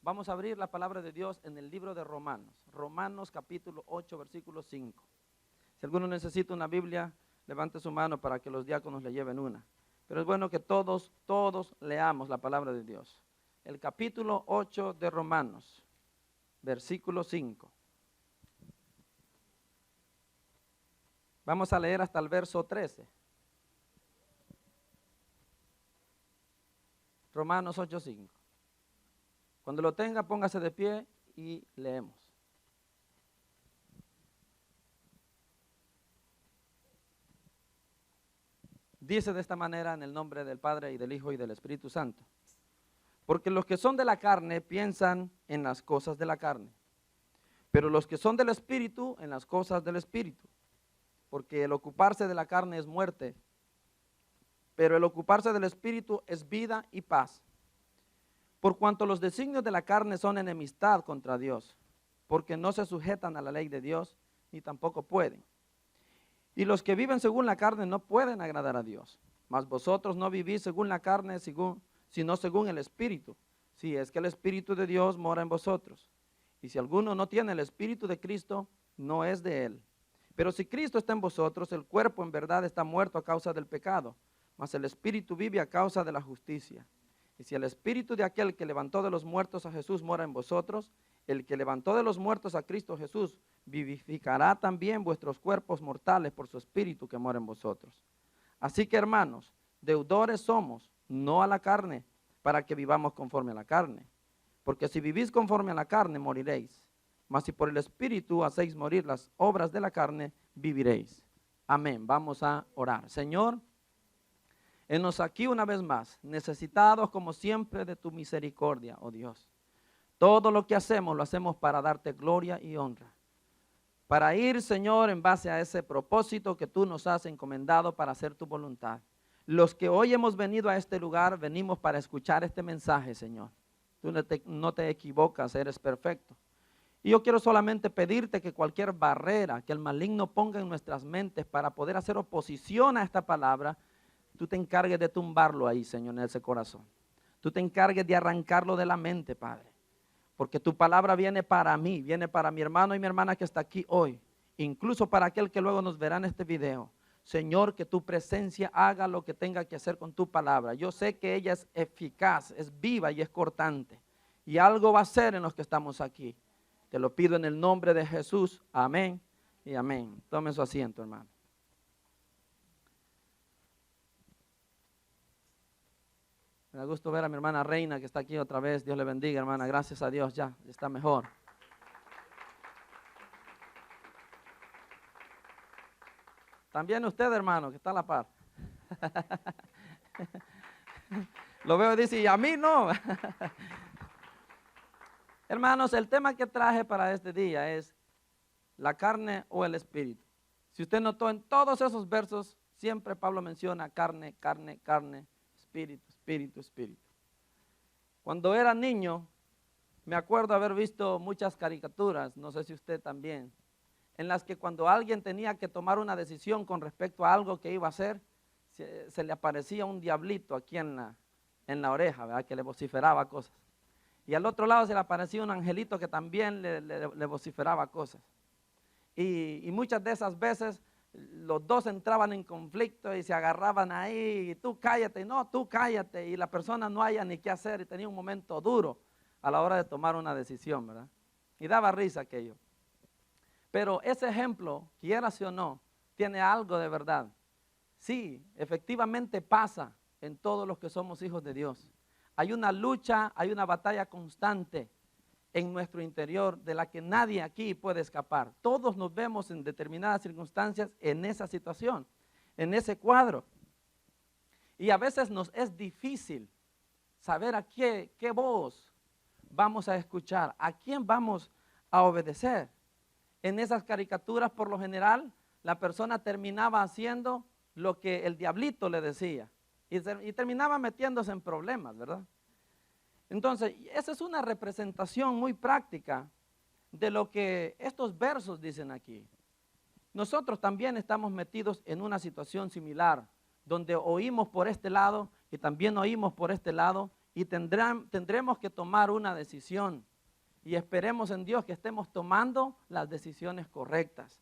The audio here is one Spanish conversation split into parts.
Vamos a abrir la palabra de Dios en el libro de Romanos. Romanos capítulo 8, versículo 5. Si alguno necesita una Biblia, levante su mano para que los diáconos le lleven una. Pero es bueno que todos leamos la palabra de Dios. El capítulo 8 de Romanos, versículo 5. Vamos a leer hasta el verso 13. Romanos 8, 5. Cuando lo tenga, póngase de pie y leemos. Dice de esta manera en el nombre del Padre y del Hijo y del Espíritu Santo. Porque los que son de la carne piensan en las cosas de la carne, pero los que son del Espíritu en las cosas del Espíritu. Porque el ocuparse de la carne es muerte, pero el ocuparse del Espíritu es vida y paz. Por cuanto los designios de la carne son enemistad contra Dios, porque no se sujetan a la ley de Dios, ni tampoco pueden. Y los que viven según la carne no pueden agradar a Dios. Mas vosotros no vivís según la carne, sino según el Espíritu, si es que el Espíritu de Dios mora en vosotros. Y si alguno no tiene el Espíritu de Cristo, no es de él. Pero si Cristo está en vosotros, el cuerpo en verdad está muerto a causa del pecado, mas el Espíritu vive a causa de la justicia. Y si el Espíritu de aquel que levantó de los muertos a Jesús mora en vosotros, el que levantó de los muertos a Cristo Jesús vivificará también vuestros cuerpos mortales por su Espíritu que mora en vosotros. Así que, hermanos, deudores somos, no a la carne, para que vivamos conforme a la carne. Porque si vivís conforme a la carne, moriréis. Mas si por el Espíritu hacéis morir las obras de la carne, viviréis. Amén. Vamos a orar. Señor, henos aquí una vez más, necesitados como siempre de tu misericordia, oh Dios. Todo lo que hacemos, lo hacemos para darte gloria y honra. Para ir, Señor, en base a ese propósito que tú nos has encomendado para hacer tu voluntad. Los que hoy hemos venido a este lugar, venimos para escuchar este mensaje, Señor. Tú no te equivocas, eres perfecto. Y yo quiero solamente pedirte que cualquier barrera que el maligno ponga en nuestras mentes para poder hacer oposición a esta palabra, tú te encargues de tumbarlo ahí, Señor, en ese corazón. Tú te encargues de arrancarlo de la mente, Padre. Porque tu palabra viene para mí, viene para mi hermano y mi hermana que está aquí hoy. Incluso para aquel que luego nos verá en este video. Señor, que tu presencia haga lo que tenga que hacer con tu palabra. Yo sé que ella es eficaz, es viva y es cortante. Y algo va a hacer en los que estamos aquí. Te lo pido en el nombre de Jesús. Amén y amén. Tome su asiento, hermano. Me da gusto ver a mi hermana Reina que está aquí otra vez. Dios le bendiga, hermana. Gracias a Dios, ya está mejor. También usted, hermano, que está a la par. Lo veo y dice, y a mí no. Hermanos, el tema que traje para este día es la carne o el espíritu. Si usted notó en todos esos versos, siempre Pablo menciona carne, carne, carne, espíritu, espíritu, espíritu. Cuando era niño, me acuerdo haber visto muchas caricaturas, no sé si usted también, en las que cuando alguien tenía que tomar una decisión con respecto a algo que iba a hacer, se le aparecía un diablito aquí en la oreja, ¿verdad? Que le vociferaba cosas. Y al otro lado se le aparecía un angelito que también le vociferaba cosas. Y muchas de esas veces los dos entraban en conflicto y se agarraban ahí, y tú cállate, no, tú cállate, y la persona no haya ni qué hacer y tenía un momento duro a la hora de tomar una decisión, ¿verdad? Y daba risa aquello. Pero ese ejemplo, quieras o no, tiene algo de verdad. Sí, efectivamente pasa en todos los que somos hijos de Dios. Hay una lucha, hay una batalla constante en nuestro interior de la que nadie aquí puede escapar. Todos nos vemos en determinadas circunstancias en esa situación, en ese cuadro. Y a veces nos es difícil saber a qué voz vamos a escuchar, a quién vamos a obedecer. En esas caricaturas, por lo general, la persona terminaba haciendo lo que el diablito le decía y terminaba metiéndose en problemas, ¿verdad? Entonces, esa es una representación muy práctica de lo que estos versos dicen aquí. Nosotros también estamos metidos en una situación similar, donde oímos por este lado y también oímos por este lado y tendremos que tomar una decisión. Y esperemos en Dios que estemos tomando las decisiones correctas.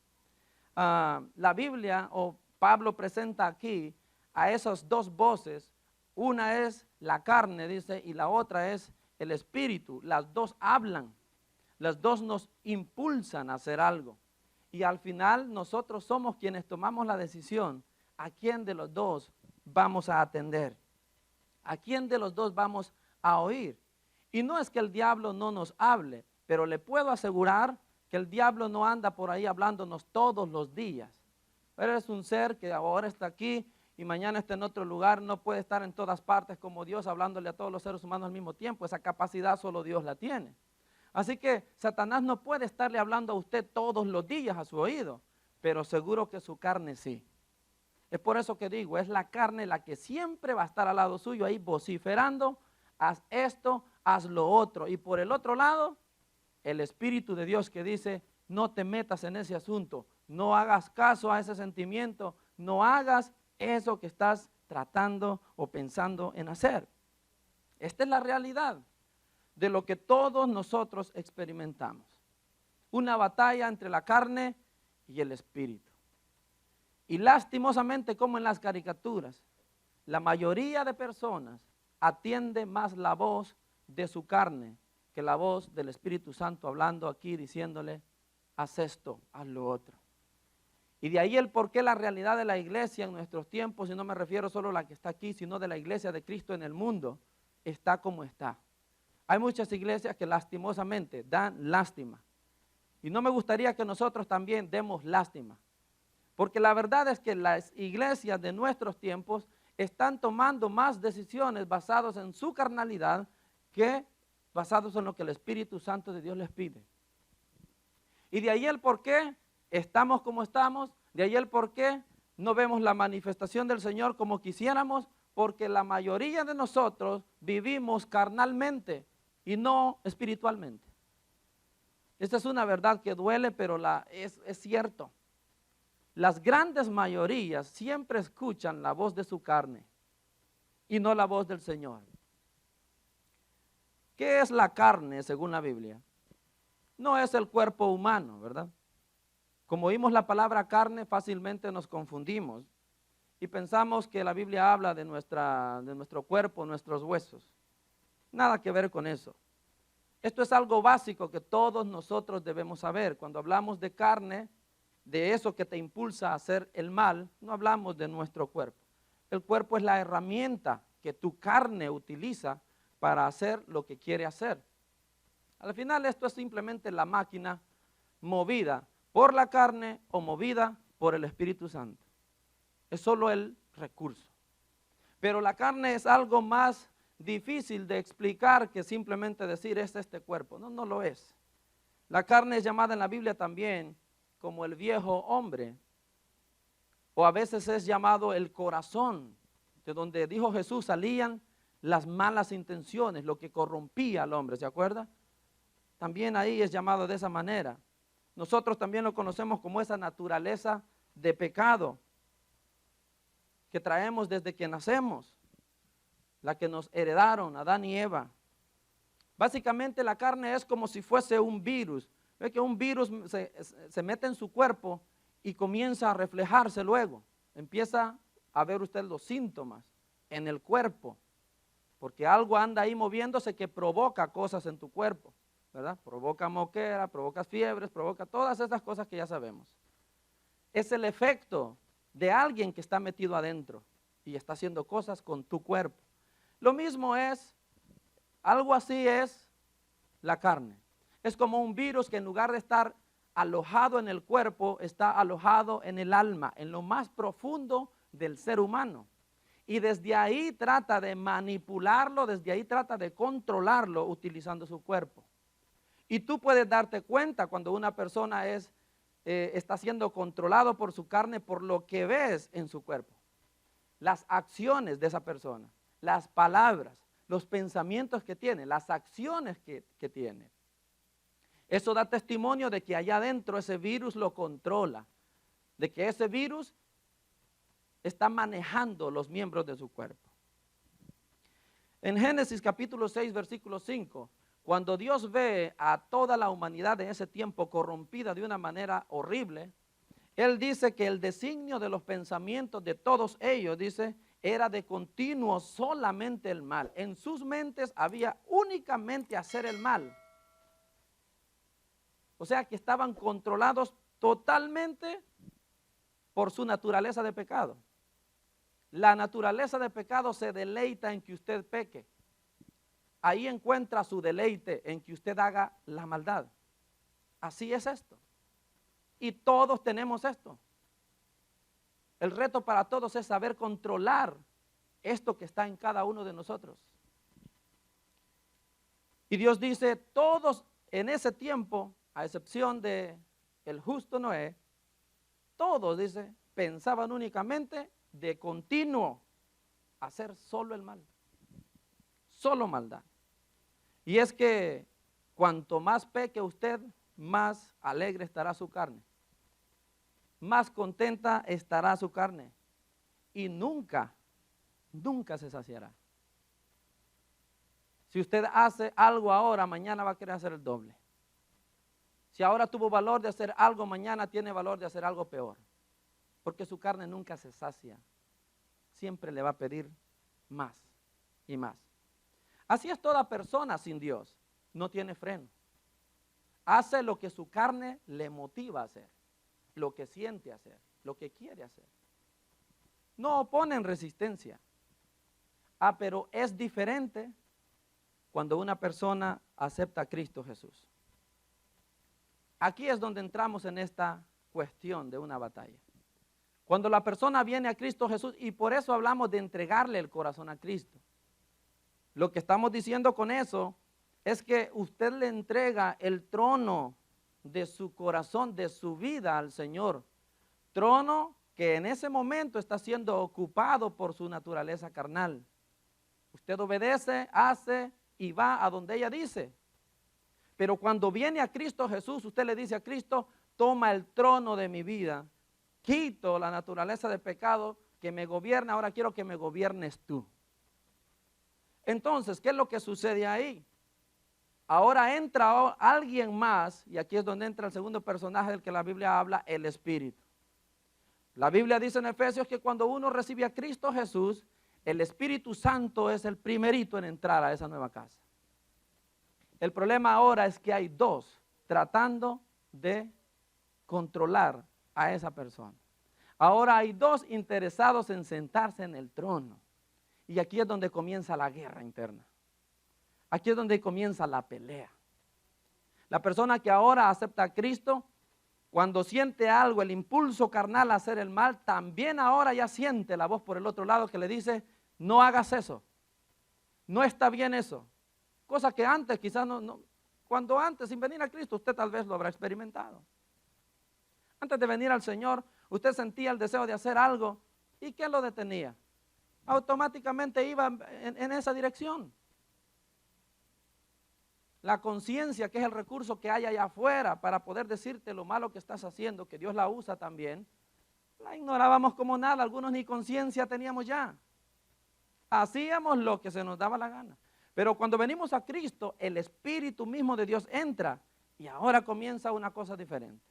La Biblia o Pablo presenta aquí a esas dos voces. Una es la carne, dice, y la otra es el espíritu. Las dos hablan, las dos nos impulsan a hacer algo. Y al final nosotros somos quienes tomamos la decisión a quién de los dos vamos a atender, a quién de los dos vamos a oír. Y no es que el diablo no nos hable, pero le puedo asegurar que el diablo no anda por ahí hablándonos todos los días. Eres un ser que ahora está aquí y mañana está en otro lugar, no puede estar en todas partes como Dios hablándole a todos los seres humanos al mismo tiempo. Esa capacidad solo Dios la tiene. Así que Satanás no puede estarle hablando a usted todos los días a su oído, pero seguro que su carne sí. Es por eso que digo, es la carne la que siempre va a estar al lado suyo ahí vociferando, haz esto, haz lo otro. Y por el otro lado, el Espíritu de Dios que dice, no te metas en ese asunto, no hagas caso a ese sentimiento, no hagas eso que estás tratando o pensando en hacer. Esta es la realidad de lo que todos nosotros experimentamos. Una batalla entre la carne y el espíritu. Y lastimosamente, como en las caricaturas, la mayoría de personas atiende más la voz de su carne que la voz del Espíritu Santo hablando aquí, diciéndole, haz esto, haz lo otro. Y de ahí el por qué la realidad de la iglesia en nuestros tiempos, y no me refiero solo a la que está aquí, sino de la iglesia de Cristo en el mundo, está como está. Hay muchas iglesias que lastimosamente dan lástima. Y no me gustaría que nosotros también demos lástima. Porque la verdad es que las iglesias de nuestros tiempos están tomando más decisiones basadas en su carnalidad que basados en lo que el Espíritu Santo de Dios les pide. Y de ahí el por qué estamos como estamos, de ahí el por qué no vemos la manifestación del Señor como quisiéramos, porque la mayoría de nosotros vivimos carnalmente y no espiritualmente. Esta es una verdad que duele, pero es cierto. Las grandes mayorías siempre escuchan la voz de su carne y no la voz del Señor. ¿Qué es la carne según la Biblia? No es el cuerpo humano, ¿verdad? Como oímos la palabra carne, fácilmente nos confundimos y pensamos que la Biblia habla de nuestro cuerpo, nuestros huesos. Nada que ver con eso. Esto es algo básico que todos nosotros debemos saber. Cuando hablamos de carne, de eso que te impulsa a hacer el mal, no hablamos de nuestro cuerpo. El cuerpo es la herramienta que tu carne utiliza para hacer lo que quiere hacer. Al final esto es simplemente la máquina movida por la carne o movida por el Espíritu Santo. Es solo el recurso. Pero la carne es algo más difícil de explicar que simplemente decir es este cuerpo. No, no lo es. La carne es llamada en la Biblia también como el viejo hombre, o a veces es llamado el corazón, de donde dijo Jesús salían las malas intenciones, lo que corrompía al hombre, ¿se acuerda? También ahí es llamado de esa manera. Nosotros también lo conocemos como esa naturaleza de pecado que traemos desde que nacemos, la que nos heredaron Adán y Eva. Básicamente la carne es como si fuese un virus. Ve que un virus se mete en su cuerpo y comienza a reflejarse luego. Empieza a ver usted los síntomas en el cuerpo, porque algo anda ahí moviéndose que provoca cosas en tu cuerpo, ¿verdad? Provoca moquera, provoca fiebres, provoca todas esas cosas que ya sabemos. Es el efecto de alguien que está metido adentro y está haciendo cosas con tu cuerpo. Lo mismo es, algo así es la carne. Es como un virus que en lugar de estar alojado en el cuerpo, está alojado en el alma, en lo más profundo del ser humano. Y desde ahí trata de manipularlo, desde ahí trata de controlarlo utilizando su cuerpo. Y tú puedes darte cuenta cuando una persona está siendo controlado por su carne por lo que ves en su cuerpo. Las acciones de esa persona, las palabras, los pensamientos que tiene, las acciones que tiene. Eso da testimonio de que allá adentro ese virus lo controla, de que ese virus está manejando los miembros de su cuerpo. En Génesis capítulo 6, versículo 5, cuando Dios ve a toda la humanidad en ese tiempo corrompida de una manera horrible, Él dice que el designio de los pensamientos de todos ellos, dice, era de continuo solamente el mal. En sus mentes había únicamente hacer el mal. O sea que estaban controlados totalmente por su naturaleza de pecado. La naturaleza de pecado se deleita en que usted peque. Ahí encuentra su deleite en que usted haga la maldad. Así es esto. Y todos tenemos esto. El reto para todos es saber controlar esto que está en cada uno de nosotros. Y Dios dice, todos en ese tiempo, a excepción de el justo Noé, todos, dice, pensaban únicamente de continuo hacer solo el mal, solo maldad. Y es que cuanto más peque usted, más alegre estará su carne, más contenta estará su carne y nunca se saciará. Si usted hace algo ahora, mañana va a querer hacer el doble. Si ahora tuvo valor de hacer algo, mañana tiene valor de hacer algo peor. Porque su carne nunca se sacia. Siempre le va a pedir más y más. Así es toda persona sin Dios. No tiene freno. Hace lo que su carne le motiva a hacer. Lo que siente hacer. Lo que quiere hacer. No oponen resistencia. Pero es diferente cuando una persona acepta a Cristo Jesús. Aquí es donde entramos en esta cuestión de una batalla. Cuando la persona viene a Cristo Jesús, y por eso hablamos de entregarle el corazón a Cristo. Lo que estamos diciendo con eso es que usted le entrega el trono de su corazón, de su vida al Señor. Trono que en ese momento está siendo ocupado por su naturaleza carnal. Usted obedece, hace y va a donde ella dice. Pero cuando viene a Cristo Jesús, usted le dice a Cristo, toma el trono de mi vida, quito la naturaleza de pecado que me gobierna, ahora quiero que me gobiernes tú. Entonces, ¿qué es lo que sucede ahí? Ahora entra alguien más, y aquí es donde entra el segundo personaje del que la Biblia habla, el Espíritu. La Biblia dice en Efesios que cuando uno recibe a Cristo Jesús, el Espíritu Santo es el primerito en entrar a esa nueva casa. El problema ahora es que hay dos tratando de controlar a esa persona. Ahora hay dos interesados en sentarse en el trono. Y aquí es donde comienza la guerra interna. Aquí es donde comienza la pelea. La persona que ahora acepta a Cristo, cuando siente algo, el impulso carnal a hacer el mal, también ahora ya siente la voz por el otro lado que le dice, no hagas eso. No está bien eso. Cosa que antes quizás cuando antes sin venir a Cristo usted tal vez lo habrá experimentado. Antes de venir al Señor usted sentía el deseo de hacer algo y ¿qué lo detenía? Automáticamente iba en esa dirección. La conciencia, que es el recurso que hay allá afuera para poder decirte lo malo que estás haciendo, que Dios la usa también, la ignorábamos como nada, algunos ni conciencia teníamos ya. Hacíamos lo que se nos daba la gana. Pero cuando venimos a Cristo, el Espíritu mismo de Dios entra y ahora comienza una cosa diferente.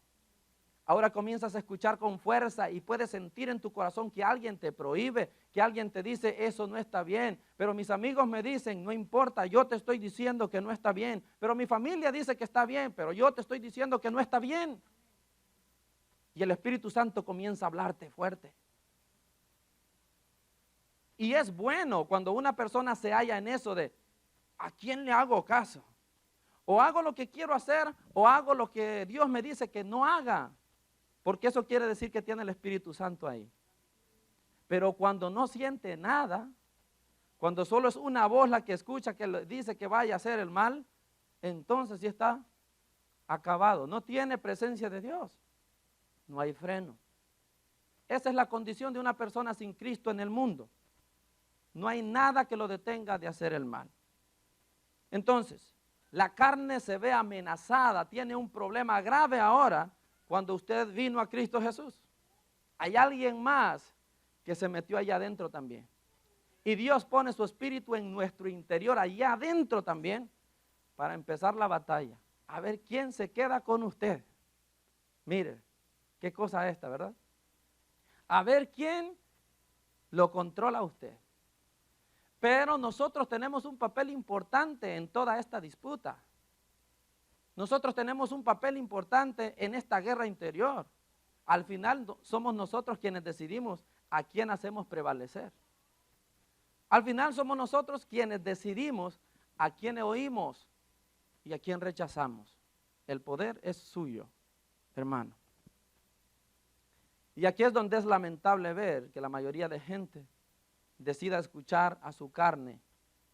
Ahora comienzas a escuchar con fuerza y puedes sentir en tu corazón que alguien te prohíbe, que alguien te dice eso no está bien. Pero mis amigos me dicen, no importa, yo te estoy diciendo que no está bien. Pero mi familia dice que está bien, pero yo te estoy diciendo que no está bien. Y el Espíritu Santo comienza a hablarte fuerte. Y es bueno cuando una persona se halla en eso de, ¿a quién le hago caso? O hago lo que quiero hacer o hago lo que Dios me dice que no haga. Porque eso quiere decir que tiene el Espíritu Santo ahí. Pero cuando no siente nada, cuando solo es una voz la que escucha que le dice que vaya a hacer el mal, entonces sí está acabado. No tiene presencia de Dios. No hay freno. Esa es la condición de una persona sin Cristo en el mundo. No hay nada que lo detenga de hacer el mal. Entonces, la carne se ve amenazada, tiene un problema grave ahora cuando usted vino a Cristo Jesús. Hay alguien más que se metió allá adentro también. Y Dios pone su espíritu en nuestro interior, allá adentro también, para empezar la batalla. A ver quién se queda con usted. Mire, qué cosa esta, ¿verdad? A ver quién lo controla a usted. Pero nosotros tenemos un papel importante en toda esta disputa. Nosotros tenemos un papel importante en esta guerra interior. Al final somos nosotros quienes decidimos a quién hacemos prevalecer. Al final somos nosotros quienes decidimos a quién oímos y a quién rechazamos. El poder es suyo, hermano. Y aquí es donde es lamentable ver que la mayoría de gente decida escuchar a su carne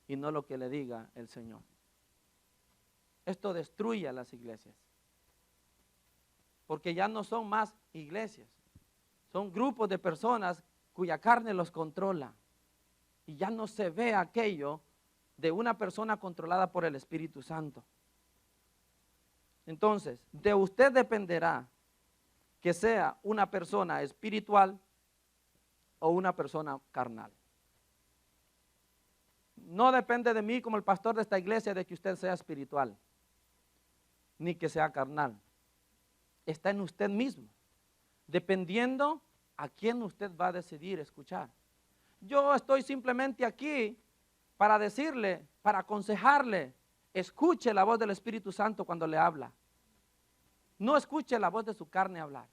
y no lo que le diga el Señor. Esto destruye a las iglesias, porque ya no son más iglesias, son grupos de personas cuya carne los controla, y ya no se ve aquello de una persona controlada por el Espíritu Santo. Entonces, de usted dependerá que sea una persona espiritual o una persona carnal. No depende de mí como el pastor de esta iglesia de que usted sea espiritual, ni que sea carnal. Está en usted mismo, dependiendo a quién usted va a decidir escuchar. Yo estoy simplemente aquí para decirle, para aconsejarle, escuche la voz del Espíritu Santo cuando le habla. No escuche la voz de su carne hablar.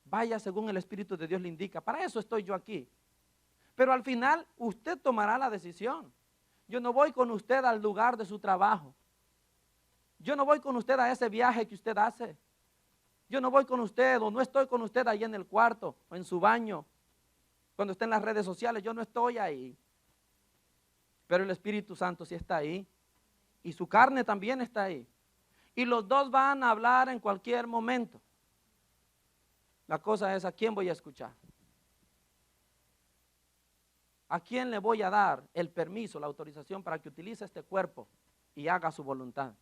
Vaya según el Espíritu de Dios le indica. Para eso estoy yo aquí. Pero al final usted tomará la decisión. Yo no voy con usted al lugar de su trabajo. Yo no voy con usted a ese viaje que usted hace. Yo no voy con usted o no estoy con usted ahí en el cuarto o en su baño. Cuando esté en las redes sociales, yo no estoy ahí. Pero el Espíritu Santo sí está ahí. Y su carne también está ahí. Y los dos van a hablar en cualquier momento. La cosa es a quién voy a escuchar. ¿A quién le voy a dar el permiso, la autorización para que utilice este cuerpo y haga su voluntad?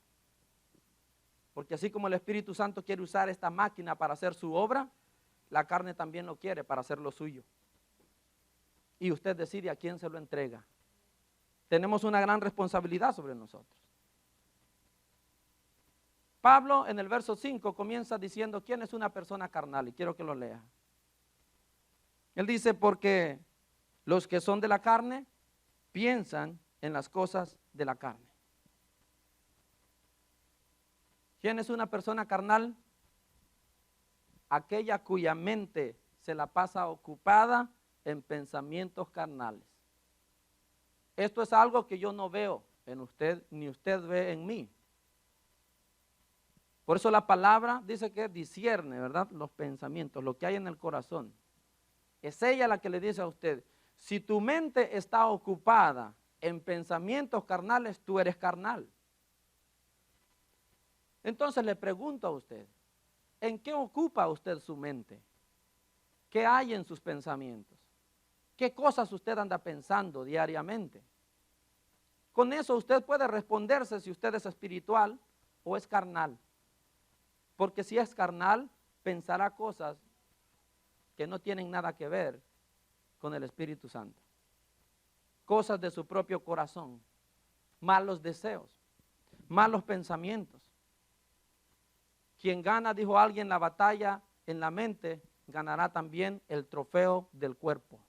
Porque así como el Espíritu Santo quiere usar esta máquina para hacer su obra, la carne también lo quiere para hacer lo suyo. Y usted decide a quién se lo entrega. Tenemos una gran responsabilidad sobre nosotros. Pablo en el verso 5 comienza diciendo quién es una persona carnal, y quiero que lo lea. Él dice, porque los que son de la carne piensan en las cosas de la carne. ¿Quién es una persona carnal? Aquella cuya mente se la pasa ocupada en pensamientos carnales. Esto es algo que yo no veo en usted, ni usted ve en mí. Por eso la palabra dice que discierne, ¿verdad? Los pensamientos, lo que hay en el corazón. Es ella la que le dice a usted, si tu mente está ocupada en pensamientos carnales, tú eres carnal. Entonces le pregunto a usted, ¿en qué ocupa usted su mente? ¿Qué hay en sus pensamientos? ¿Qué cosas usted anda pensando diariamente? Con eso usted puede responderse si usted es espiritual o es carnal. Porque si es carnal, pensará cosas que no tienen nada que ver con el Espíritu Santo. Cosas de su propio corazón, malos deseos, malos pensamientos. Quien gana, dijo alguien, la batalla en la mente, ganará también el trofeo del cuerpo.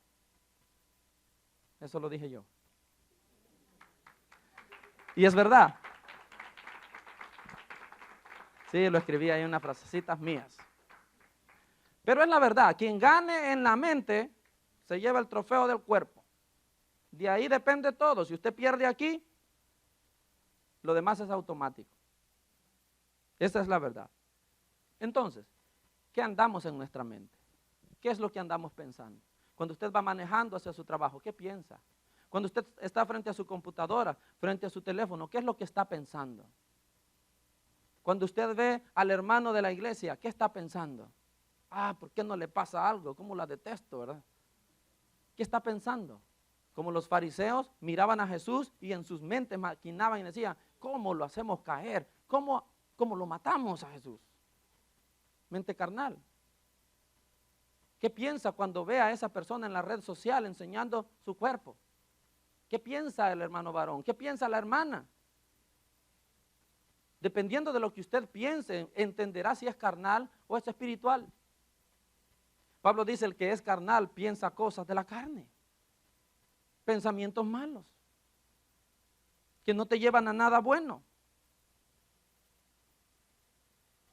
Eso lo dije yo. Y es verdad. Sí, lo escribí ahí en unas frasecitas mías. Pero es la verdad, quien gane en la mente se lleva el trofeo del cuerpo. De ahí depende todo. Si usted pierde aquí, lo demás es automático. Esa es la verdad. Entonces, ¿qué andamos en nuestra mente? ¿Qué es lo que andamos pensando? Cuando usted va manejando hacia su trabajo, ¿qué piensa? Cuando usted está frente a su computadora, frente a su teléfono, ¿qué es lo que está pensando? Cuando usted ve al hermano de la iglesia, ¿qué está pensando? Ah, ¿por qué no le pasa algo? ¿Cómo la detesto, verdad? ¿Qué está pensando? Como los fariseos miraban a Jesús y en sus mentes maquinaban y decían, ¿cómo lo hacemos caer? ¿Cómo lo matamos a Jesús? Mente carnal. ¿Qué piensa cuando ve a esa persona en la red social enseñando su cuerpo? ¿Qué piensa el hermano varón? ¿Qué piensa la hermana? Dependiendo de lo que usted piense, entenderá si es carnal o es espiritual. Pablo dice, el que es carnal piensa cosas de la carne, pensamientos malos, que no te llevan a nada bueno.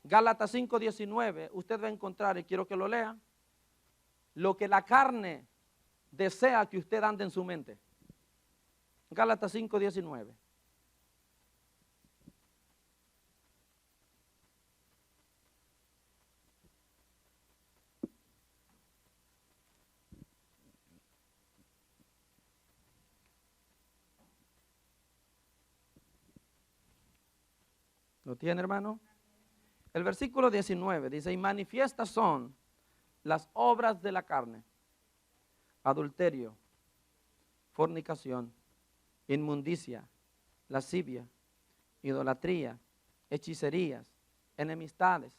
Gálatas 5:19, usted va a encontrar, y quiero que lo lea, lo que la carne desea que usted ande en su mente. Gálatas 5:19. ¿Lo tiene, hermano? El versículo 19 dice, y manifiestas son las obras de la carne: adulterio, fornicación, inmundicia, lascivia, idolatría, hechicerías, enemistades,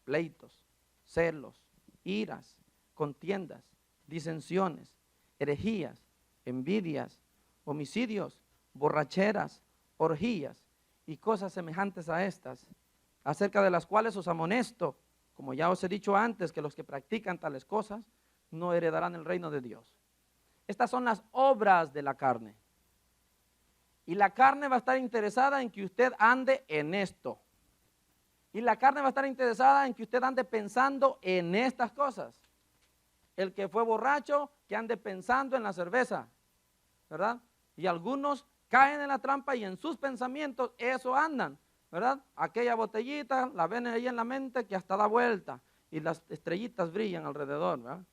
pleitos, celos, iras, contiendas, disensiones, herejías, envidias, homicidios, borracheras, orgías y cosas semejantes a estas, acerca de las cuales os amonesto, como ya os he dicho antes, que los que practican tales cosas no heredarán el reino de Dios. Estas son las obras de la carne. Y la carne va a estar interesada en que usted ande en esto. Y la carne va a estar interesada en que usted ande pensando en estas cosas. El que fue borracho, que ande pensando en la cerveza, ¿verdad? Y algunos caen en la trampa y en sus pensamientos eso andan, ¿verdad? Aquella botellita la ven ahí en la mente que hasta da vuelta y las estrellitas brillan alrededor, ¿verdad?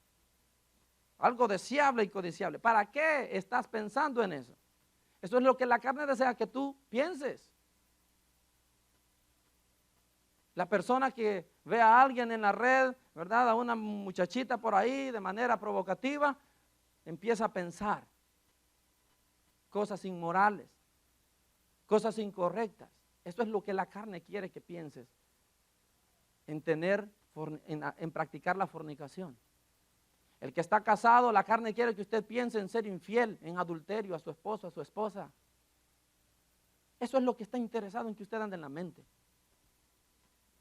Algo deseable y codiciable. ¿Para qué estás pensando en eso? Eso es lo que la carne desea que tú pienses. La persona que ve a alguien en la red, ¿verdad? A una muchachita por ahí de manera provocativa, empieza a pensar cosas inmorales, cosas incorrectas. Eso es lo que la carne quiere que pienses, en practicar la fornicación. El que está casado, la carne quiere que usted piense en ser infiel, en adulterio a su esposo, a su esposa. Eso es lo que está interesado en que usted ande en la mente.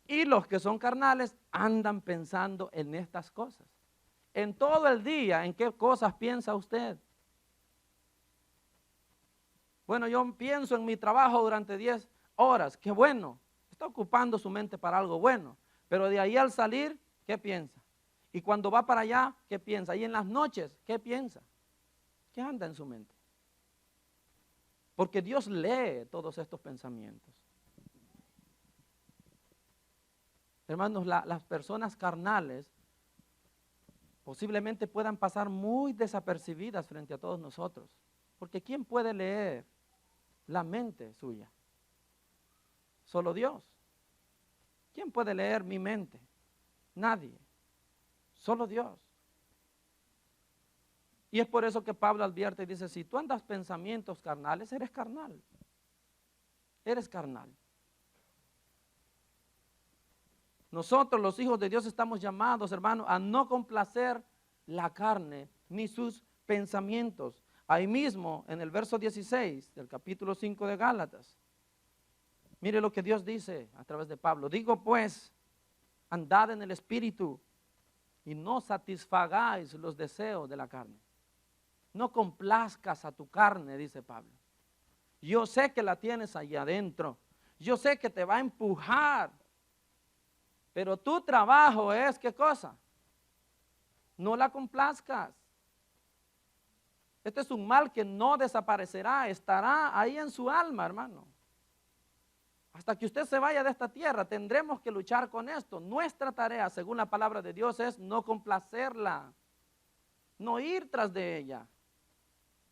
Y los que son carnales andan pensando en estas cosas. En todo el día, ¿en qué cosas piensa usted? Bueno, yo pienso en mi trabajo durante 10 horas. Qué bueno, está ocupando su mente para algo bueno. Pero de ahí al salir, ¿qué piensa? Y cuando va para allá, ¿qué piensa? Y en las noches, ¿qué piensa? ¿Qué anda en su mente? Porque Dios lee todos estos pensamientos. Hermanos, las personas carnales posiblemente puedan pasar muy desapercibidas frente a todos nosotros. Porque ¿quién puede leer la mente suya? Solo Dios. ¿Quién puede leer mi mente? Nadie. Solo Dios. Y es por eso que Pablo advierte y dice, si tú andas pensamientos carnales, eres carnal. Eres carnal. Nosotros, los hijos de Dios, estamos llamados, hermanos, a no complacer la carne ni sus pensamientos. Ahí mismo, en el verso 16 del capítulo 5 de Gálatas, mire lo que Dios dice a través de Pablo. Digo pues, andad en el Espíritu y no satisfagáis los deseos de la carne. No complazcas a tu carne, dice Pablo. Yo sé que la tienes allí adentro. Yo sé que te va a empujar. Pero tu trabajo es, ¿qué cosa? No la complazcas. Este es un mal que no desaparecerá, estará ahí en su alma, hermano. Hasta que usted se vaya de esta tierra, tendremos que luchar con esto. Nuestra tarea, según la palabra de Dios, es no complacerla, no ir tras de ella.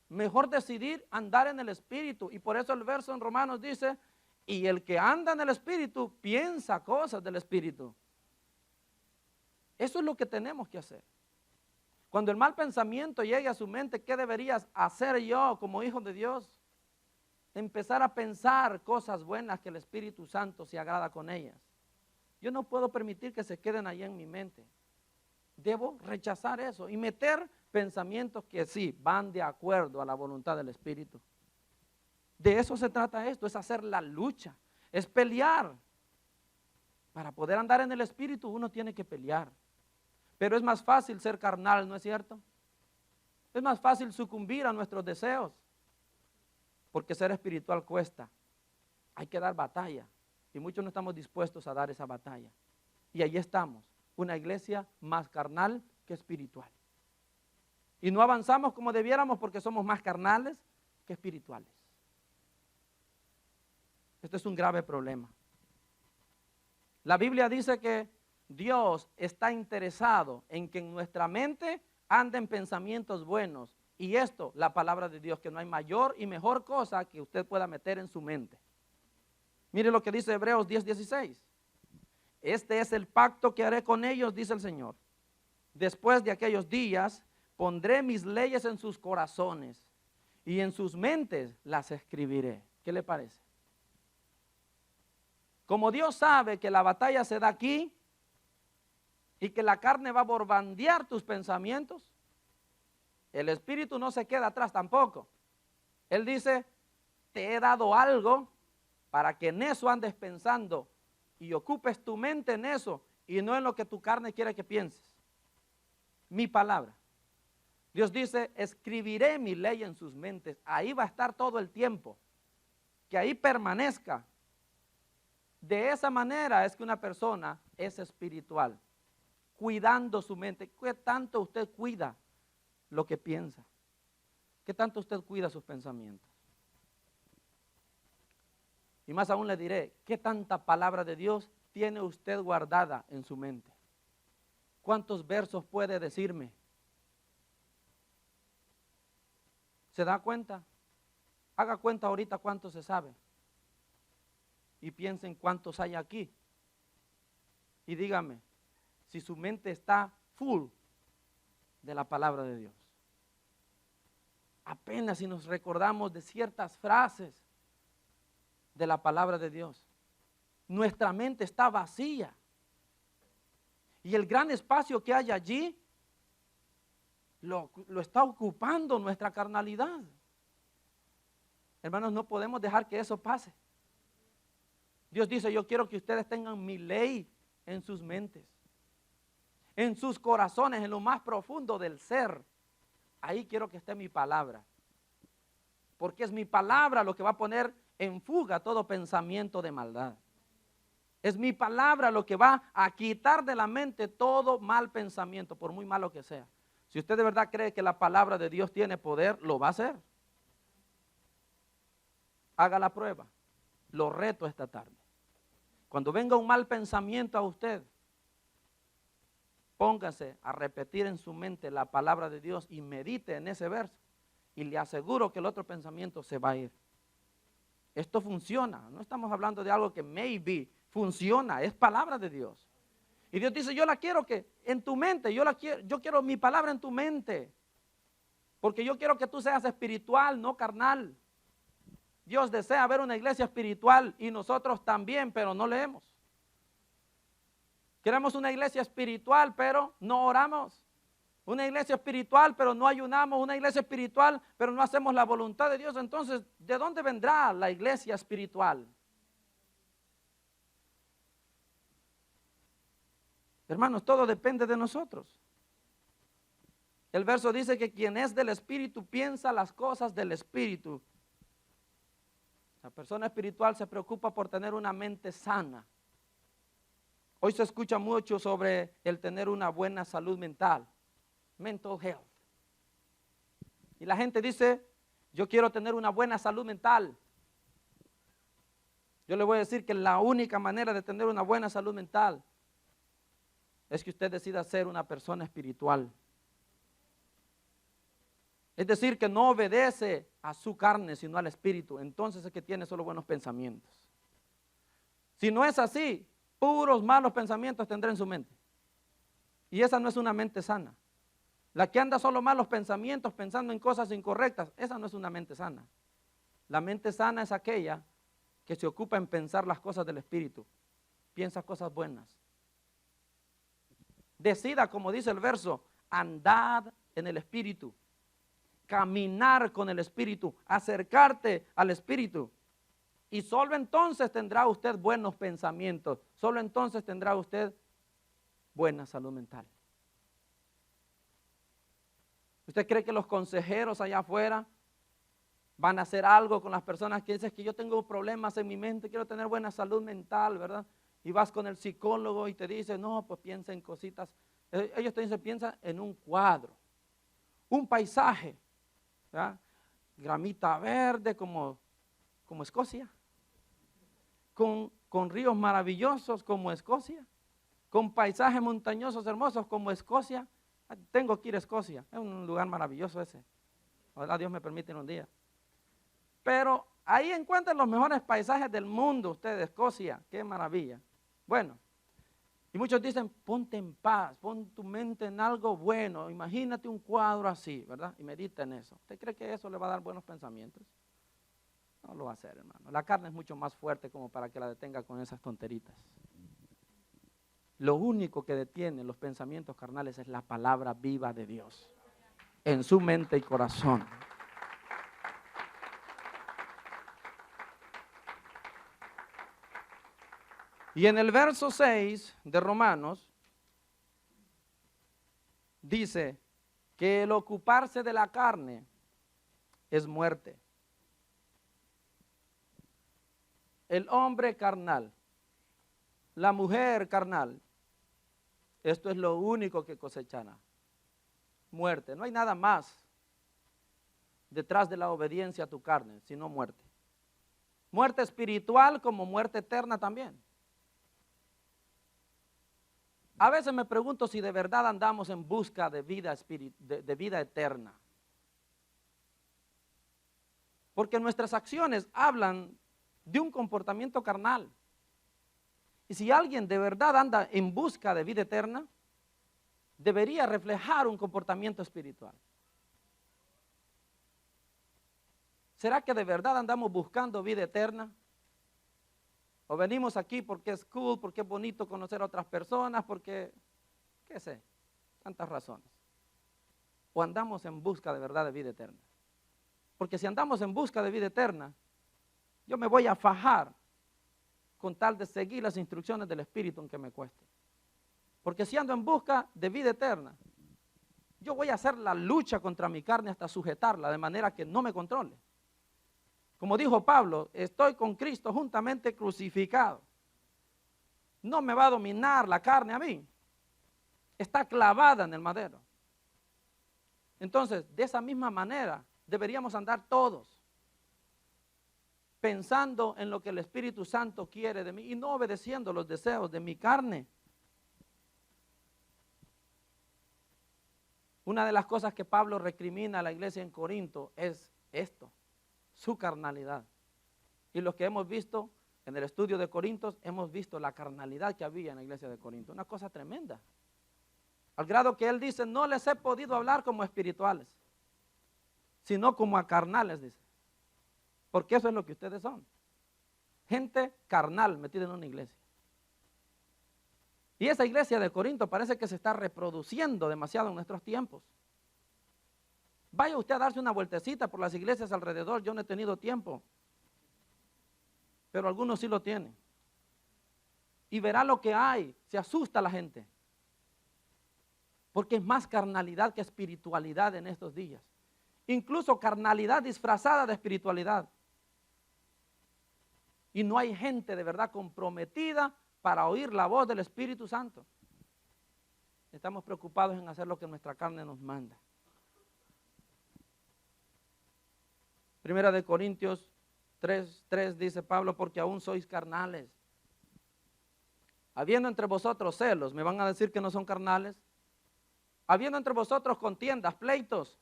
Mejor decidir andar en el Espíritu. Y por eso el verso en Romanos dice, y el que anda en el Espíritu piensa cosas del Espíritu. Eso es lo que tenemos que hacer. Cuando el mal pensamiento llegue a su mente, ¿qué deberías hacer yo como hijo de Dios? Empezar a pensar cosas buenas que el Espíritu Santo se agrada con ellas. Yo no puedo permitir que se queden allí en mi mente. Debo rechazar eso y meter pensamientos que sí van de acuerdo a la voluntad del Espíritu. De eso se trata esto, es hacer la lucha, es pelear. Para poder andar en el Espíritu uno tiene que pelear. Pero es más fácil ser carnal, ¿no es cierto? Es más fácil sucumbir a nuestros deseos. Porque ser espiritual cuesta. Hay que dar batalla. Y muchos no estamos dispuestos a dar esa batalla. Y ahí estamos, una iglesia más carnal que espiritual. Y no avanzamos como debiéramos porque somos más carnales que espirituales. Este es un grave problema. La Biblia dice que Dios está interesado en que en nuestra mente anden pensamientos buenos. Y esto, la palabra de Dios, que no hay mayor y mejor cosa que usted pueda meter en su mente. Mire lo que dice Hebreos 10:16. Este es el pacto que haré con ellos, dice el Señor. Después de aquellos días, pondré mis leyes en sus corazones y en sus mentes las escribiré. ¿Qué le parece? Como Dios sabe que la batalla se da aquí y que la carne va a borbandear tus pensamientos, el Espíritu no se queda atrás tampoco. Él dice, te he dado algo para que en eso andes pensando y ocupes tu mente en eso y no en lo que tu carne quiere que pienses. Mi palabra. Dios dice, escribiré mi ley en sus mentes. Ahí va a estar todo el tiempo. Que ahí permanezca. De esa manera es que una persona es espiritual. Cuidando su mente. ¿Qué tanto usted cuida lo que piensa? ¿Qué tanto usted cuida sus pensamientos? Y más aún le diré, ¿qué tanta palabra de Dios tiene usted guardada en su mente? ¿Cuántos versos puede decirme? ¿Se da cuenta? Haga cuenta ahorita cuánto se sabe. Y piensen cuántos hay aquí. Y dígame, si su mente está full de la palabra de Dios. Apenas si nos recordamos de ciertas frases de la palabra de Dios. Nuestra mente está vacía. Y el gran espacio que hay allí lo está ocupando nuestra carnalidad. Hermanos, no podemos dejar que eso pase. Dios dice, yo quiero que ustedes tengan mi ley en sus mentes, en sus corazones, en lo más profundo del ser. Ahí quiero que esté mi palabra. Porque es mi palabra lo que va a poner en fuga todo pensamiento de maldad. Es mi palabra lo que va a quitar de la mente todo mal pensamiento, por muy malo que sea. Si usted de verdad cree que la palabra de Dios tiene poder, lo va a hacer. Haga la prueba. Lo reto esta tarde. Cuando venga un mal pensamiento a usted, póngase a repetir en su mente la palabra de Dios y medite en ese verso. Y le aseguro que el otro pensamiento se va a ir. Esto funciona. No estamos hablando de algo que maybe funciona. Es palabra de Dios. Y Dios dice, yo la quiero que en tu mente, yo quiero mi palabra en tu mente. Porque yo quiero que tú seas espiritual, no carnal. Dios desea ver una iglesia espiritual y nosotros también, pero no leemos. Queremos una iglesia espiritual, pero no oramos. Una iglesia espiritual, pero no ayunamos. Una iglesia espiritual, pero no hacemos la voluntad de Dios. Entonces, ¿de dónde vendrá la iglesia espiritual? Hermanos, todo depende de nosotros. El verso dice que quien es del Espíritu piensa las cosas del Espíritu. La persona espiritual se preocupa por tener una mente sana. Hoy se escucha mucho sobre el tener una buena salud mental. Mental health. Y la gente dice, yo quiero tener una buena salud mental. Yo le voy a decir que la única manera de tener una buena salud mental es que usted decida ser una persona espiritual. Es decir, que no obedece a su carne, sino al Espíritu. Entonces es que tiene solo buenos pensamientos. Si no es así, puros malos pensamientos tendrá en su mente. Y esa no es una mente sana. La que anda solo malos pensamientos, pensando en cosas incorrectas, esa no es una mente sana. La mente sana es aquella que se ocupa en pensar las cosas del Espíritu. Piensa cosas buenas. Decida, como dice el verso, andad en el Espíritu, caminar con el Espíritu, acercarte al Espíritu. Y solo entonces tendrá usted buenos pensamientos, solo entonces tendrá usted buena salud mental. ¿Usted cree que los consejeros allá afuera van a hacer algo con las personas que dicen que yo tengo problemas en mi mente, quiero tener buena salud mental, ¿verdad? Y vas con el psicólogo y te dice, no, pues piensa en cositas. Ellos te dicen, piensa en un cuadro, un paisaje, ¿verdad? Gramita verde como Escocia, con ríos maravillosos como Escocia, con paisajes montañosos hermosos como Escocia. Tengo que ir a Escocia, es un lugar maravilloso ese. Ojalá Dios me permite un día. Pero ahí encuentran los mejores paisajes del mundo, ustedes, Escocia, qué maravilla. Bueno, y muchos dicen, ponte en paz, pon tu mente en algo bueno, imagínate un cuadro así, ¿verdad? Y medita en eso. ¿Usted cree que eso le va a dar buenos pensamientos? No lo va a hacer, hermano. La carne es mucho más fuerte como para que la detenga con esas tonteritas. Lo único que detiene los pensamientos carnales es la palabra viva de Dios en su mente y corazón. Y en el verso 6 de Romanos dice que el ocuparse de la carne es muerte. El hombre carnal, la mujer carnal, esto es lo único que cosechará. Muerte. No hay nada más detrás de la obediencia a tu carne, sino muerte. Muerte espiritual como muerte eterna también. A veces me pregunto si de verdad andamos en busca de vida, de vida eterna. Porque nuestras acciones hablan de un comportamiento carnal. Y si alguien de verdad anda en busca de vida eterna, debería reflejar un comportamiento espiritual. ¿Será que de verdad andamos buscando vida eterna? O venimos aquí porque es cool, porque es bonito conocer a otras personas, porque, qué sé, tantas razones. O andamos en busca de verdad de vida eterna. Porque si andamos en busca de vida eterna, yo me voy a fajar con tal de seguir las instrucciones del Espíritu aunque me cueste. Porque si ando en busca de vida eterna, yo voy a hacer la lucha contra mi carne hasta sujetarla de manera que no me controle. Como dijo Pablo, estoy con Cristo juntamente crucificado. No me va a dominar la carne a mí. Está clavada en el madero. Entonces, de esa misma manera, deberíamos andar todos pensando en lo que el Espíritu Santo quiere de mí y no obedeciendo los deseos de mi carne. Una de las cosas que Pablo recrimina a la iglesia en Corinto es esto, su carnalidad. Y los que hemos visto en el estudio de Corintios, hemos visto la carnalidad que había en la iglesia de Corinto. Una cosa tremenda. Al grado que él dice, no les he podido hablar como espirituales, sino como a carnales, dice. Porque eso es lo que ustedes son. Gente carnal metida en una iglesia. Y esa iglesia de Corinto parece que se está reproduciendo demasiado en nuestros tiempos. Vaya usted a darse una vueltecita por las iglesias alrededor, yo no he tenido tiempo, pero algunos sí lo tienen. Y verá lo que hay, se asusta la gente. Porque es más carnalidad que espiritualidad en estos días. Incluso carnalidad disfrazada de espiritualidad. Y no hay gente de verdad comprometida para oír la voz del Espíritu Santo. Estamos preocupados en hacer lo que nuestra carne nos manda. Primera de Corintios 3:3 dice Pablo, porque aún sois carnales. Habiendo entre vosotros celos, ¿me van a decir que no son carnales? Habiendo entre vosotros contiendas, pleitos,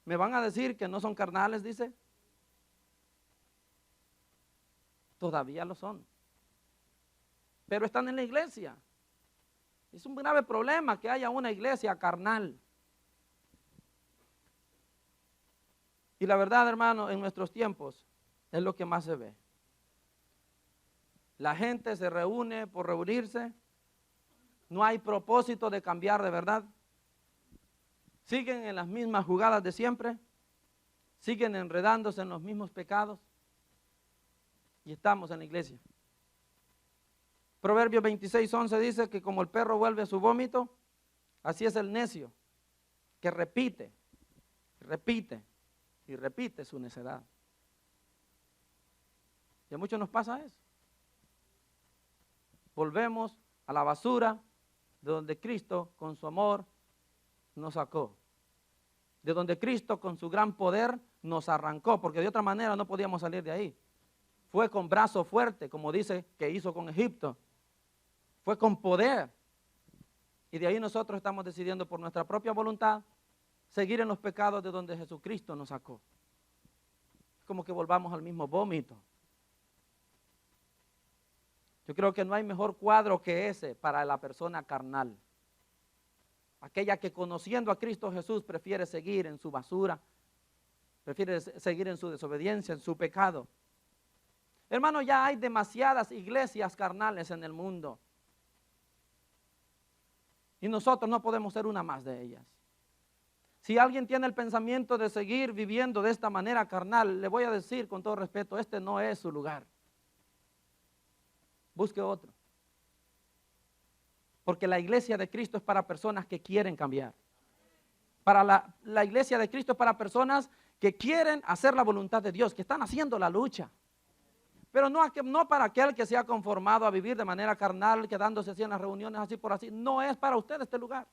¿me van a decir que no son carnales? Dice. Todavía lo son. Pero están en la iglesia. Es un grave problema que haya una iglesia carnal. Y la verdad, hermano, en nuestros tiempos es lo que más se ve. La gente se reúne por reunirse, No hay propósito de cambiar de verdad. Siguen en las mismas jugadas de siempre. Siguen enredándose en los mismos pecados. Y estamos en la iglesia. Proverbios 26:11 dice que como el perro vuelve a su vómito, así es el necio, que repite y repite su necedad. Y a muchos nos pasa eso. Volvemos a la basura de donde Cristo con su amor nos sacó. De donde Cristo con su gran poder nos arrancó, porque de otra manera no podíamos salir de ahí. Fue con brazo fuerte, como dice que hizo con Egipto. Fue con poder. Y de ahí nosotros estamos decidiendo por nuestra propia voluntad seguir en los pecados de donde Jesucristo nos sacó. Es como que volvamos al mismo vómito. Yo creo que no hay mejor cuadro que ese para la persona carnal. Aquella que conociendo a Cristo Jesús prefiere seguir en su basura, prefiere seguir en su desobediencia, en su pecado. Hermano, ya hay demasiadas iglesias carnales en el mundo. Y nosotros no podemos ser una más de ellas. Si alguien tiene el pensamiento de seguir viviendo de esta manera carnal, le voy a decir con todo respeto, este no es su lugar. Busque otro. Porque la iglesia de Cristo es para personas que quieren cambiar. La iglesia de Cristo es para personas que quieren hacer la voluntad de Dios, que están haciendo la lucha. Pero no para aquel que se ha conformado a vivir de manera carnal, quedándose así en las reuniones, así por así. No es para usted este lugar.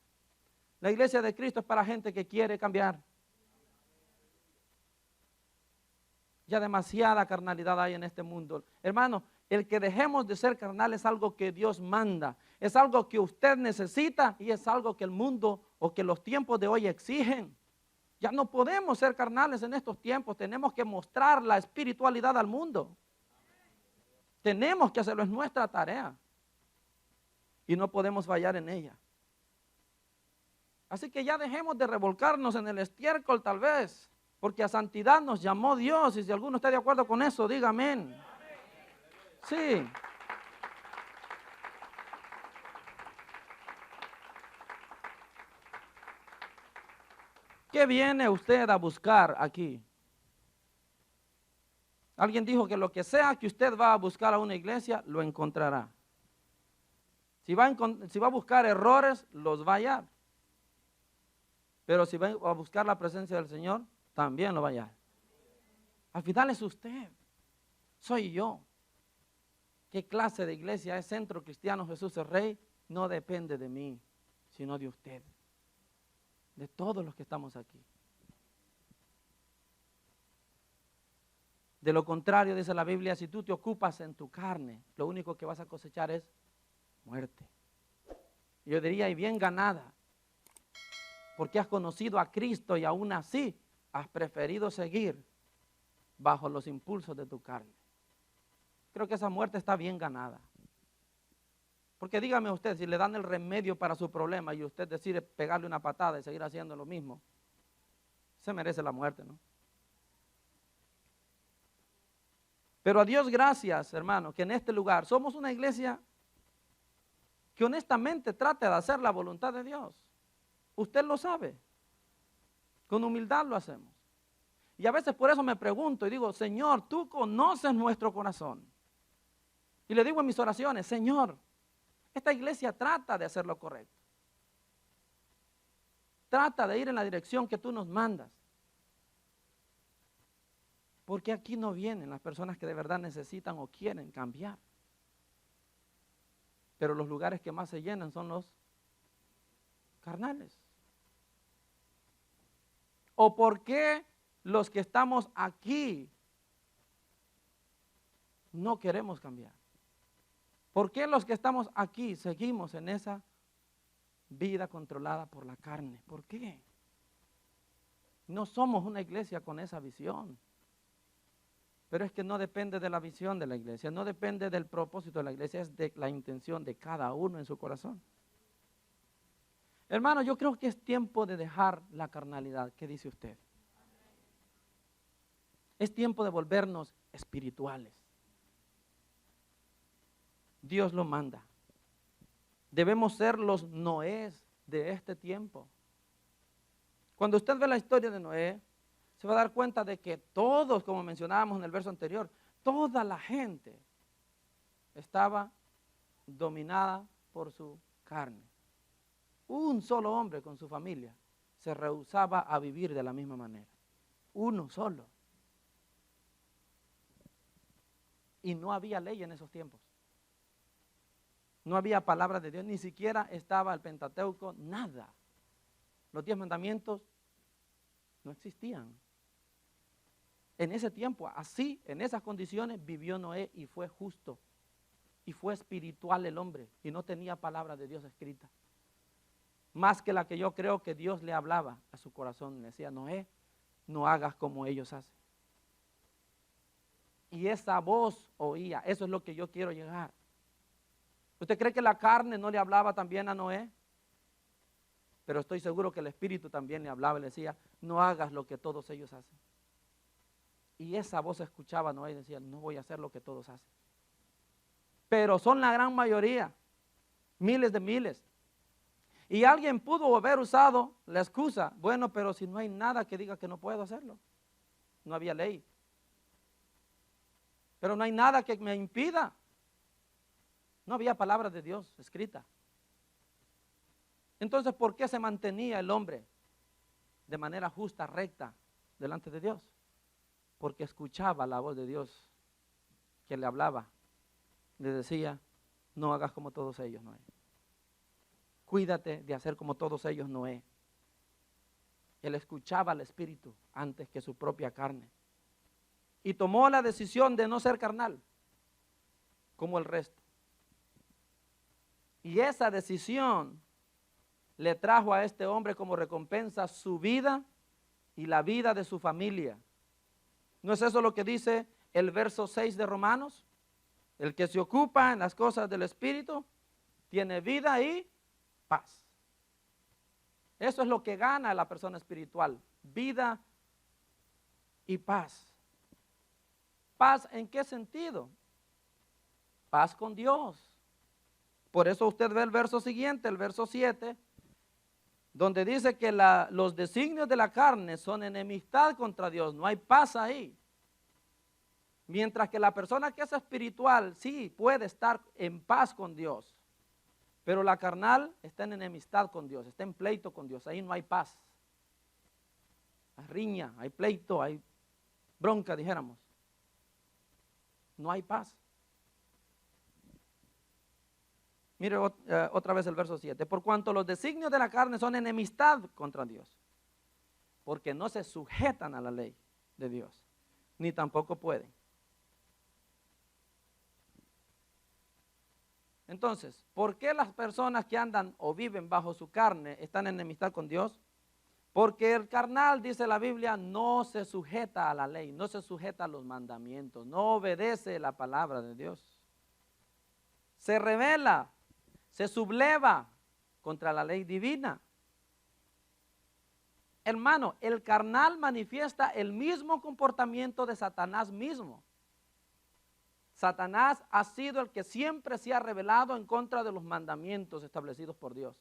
La iglesia de Cristo es para gente que quiere cambiar. Ya demasiada carnalidad hay en este mundo. Hermano, el que dejemos de ser carnal es algo que Dios manda. Es algo que usted necesita y es algo que el mundo o que los tiempos de hoy exigen. Ya no podemos ser carnales en estos tiempos. Tenemos que mostrar la espiritualidad al mundo. Tenemos que hacerlo, es nuestra tarea. Y no podemos fallar en ella. Así que ya dejemos de revolcarnos en el estiércol tal vez. Porque a santidad nos llamó Dios. Y si alguno está de acuerdo con eso, diga amén. Sí. ¿Qué viene usted a buscar aquí? Alguien dijo que lo que sea que usted va a buscar a una iglesia, lo encontrará. Si va a buscar errores, los va a hallar. Pero si va a buscar la presencia del Señor, también lo va a hallar. Al final es usted, soy yo. ¿Qué clase de iglesia es Centro Cristiano Jesús el Rey? No depende de mí, sino de usted, de todos los que estamos aquí. De lo contrario, dice la Biblia, si tú te ocupas en tu carne, lo único que vas a cosechar es muerte. Yo diría, y bien ganada, porque has conocido a Cristo y aún así has preferido seguir bajo los impulsos de tu carne. Creo que esa muerte está bien ganada. Porque dígame usted, si le dan el remedio para su problema y usted decide pegarle una patada y seguir haciendo lo mismo, se merece la muerte, ¿no? Pero a Dios gracias, hermano, que en este lugar somos una iglesia que honestamente trata de hacer la voluntad de Dios. Usted lo sabe. Con humildad lo hacemos. Y a veces por eso me pregunto y digo, Señor, tú conoces nuestro corazón. Y le digo en mis oraciones, Señor, esta iglesia trata de hacer lo correcto. Trata de ir en la dirección que tú nos mandas. Porque aquí no vienen las personas que de verdad necesitan o quieren cambiar. Pero los lugares que más se llenan son los carnales. ¿O por qué los que estamos aquí no queremos cambiar? ¿Por qué los que estamos aquí seguimos en esa vida controlada por la carne? ¿Por qué? No somos una iglesia con esa visión. Pero es que no depende de la visión de la iglesia, no depende del propósito de la iglesia, es de la intención de cada uno en su corazón. Hermano, yo creo que es tiempo de dejar la carnalidad. ¿Qué dice usted? Es tiempo de volvernos espirituales. Dios lo manda. Debemos ser los Noés de este tiempo. Cuando usted ve la historia de Noé, se va a dar cuenta de que todos, como mencionábamos en el verso anterior, toda la gente estaba dominada por su carne. Un solo hombre con su familia se rehusaba a vivir de la misma manera. Uno solo. Y no había ley en esos tiempos. No había palabra de Dios, ni siquiera estaba el Pentateuco, nada. Los 10 mandamientos no existían. En ese tiempo, así, en esas condiciones, vivió Noé y fue justo. Y fue espiritual el hombre y no tenía palabra de Dios escrita. Más que la que yo creo que Dios le hablaba a su corazón. Le decía, Noé, no hagas como ellos hacen. Y esa voz oía, eso es lo que yo quiero llegar. ¿Usted cree que la carne no le hablaba también a Noé? Pero estoy seguro que el Espíritu también le hablaba y le decía, no hagas lo que todos ellos hacen. Y esa voz escuchaba a Noé y decía, no voy a hacer lo que todos hacen. Pero son la gran mayoría, miles de miles. Y alguien pudo haber usado la excusa, bueno, pero si no hay nada que diga que no puedo hacerlo. No había ley. Pero no hay nada que me impida. No había palabra de Dios escrita. Entonces, ¿por qué se mantenía el hombre de manera justa, recta, delante de Dios? Porque escuchaba la voz de Dios que le hablaba. Le decía, no hagas como todos ellos, Noé. Cuídate de hacer como todos ellos, Noé. Él escuchaba al Espíritu antes que su propia carne. Y tomó la decisión de no ser carnal, como el resto. Y esa decisión le trajo a este hombre como recompensa su vida y la vida de su familia. ¿No es eso lo que dice el verso 6 de Romanos? El que se ocupa en las cosas del Espíritu tiene vida y paz. Eso es lo que gana la persona espiritual, vida y paz. ¿Paz en qué sentido? Paz con Dios. Por eso usted ve el verso siguiente, el verso 7, donde dice que los designios de la carne son enemistad contra Dios, no hay paz ahí. Mientras que la persona que es espiritual sí puede estar en paz con Dios, pero la carnal está en enemistad con Dios, está en pleito con Dios, ahí no hay paz. Hay riña, hay pleito, hay bronca, dijéramos. No hay paz. Mire otra vez el verso 7. Por cuanto los designios de la carne son enemistad contra Dios, porque no se sujetan a la ley de Dios, ni tampoco pueden. Entonces, ¿por qué las personas que andan o viven bajo su carne están en enemistad con Dios? Porque el carnal, dice la Biblia, no se sujeta a la ley, no se sujeta a los mandamientos, no obedece la palabra de Dios. Se rebela, se subleva contra la ley divina. Hermano, el carnal manifiesta el mismo comportamiento de Satanás mismo. Satanás ha sido el que siempre se ha rebelado en contra de los mandamientos establecidos por Dios.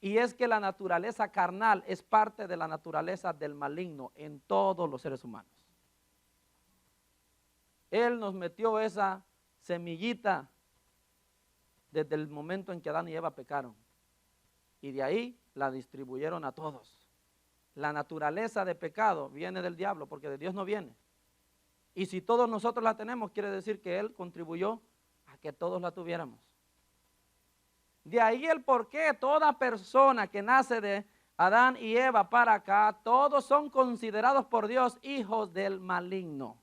Y es que la naturaleza carnal es parte de la naturaleza del maligno en todos los seres humanos. Él nos metió esa semillita desde el momento en que Adán y Eva pecaron. Y de ahí la distribuyeron a todos. La naturaleza de pecado viene del diablo porque de Dios no viene. Y si todos nosotros la tenemos, quiere decir que Él contribuyó a que todos la tuviéramos. De ahí el por qué toda persona que nace de Adán y Eva para acá, todos son considerados por Dios hijos del maligno,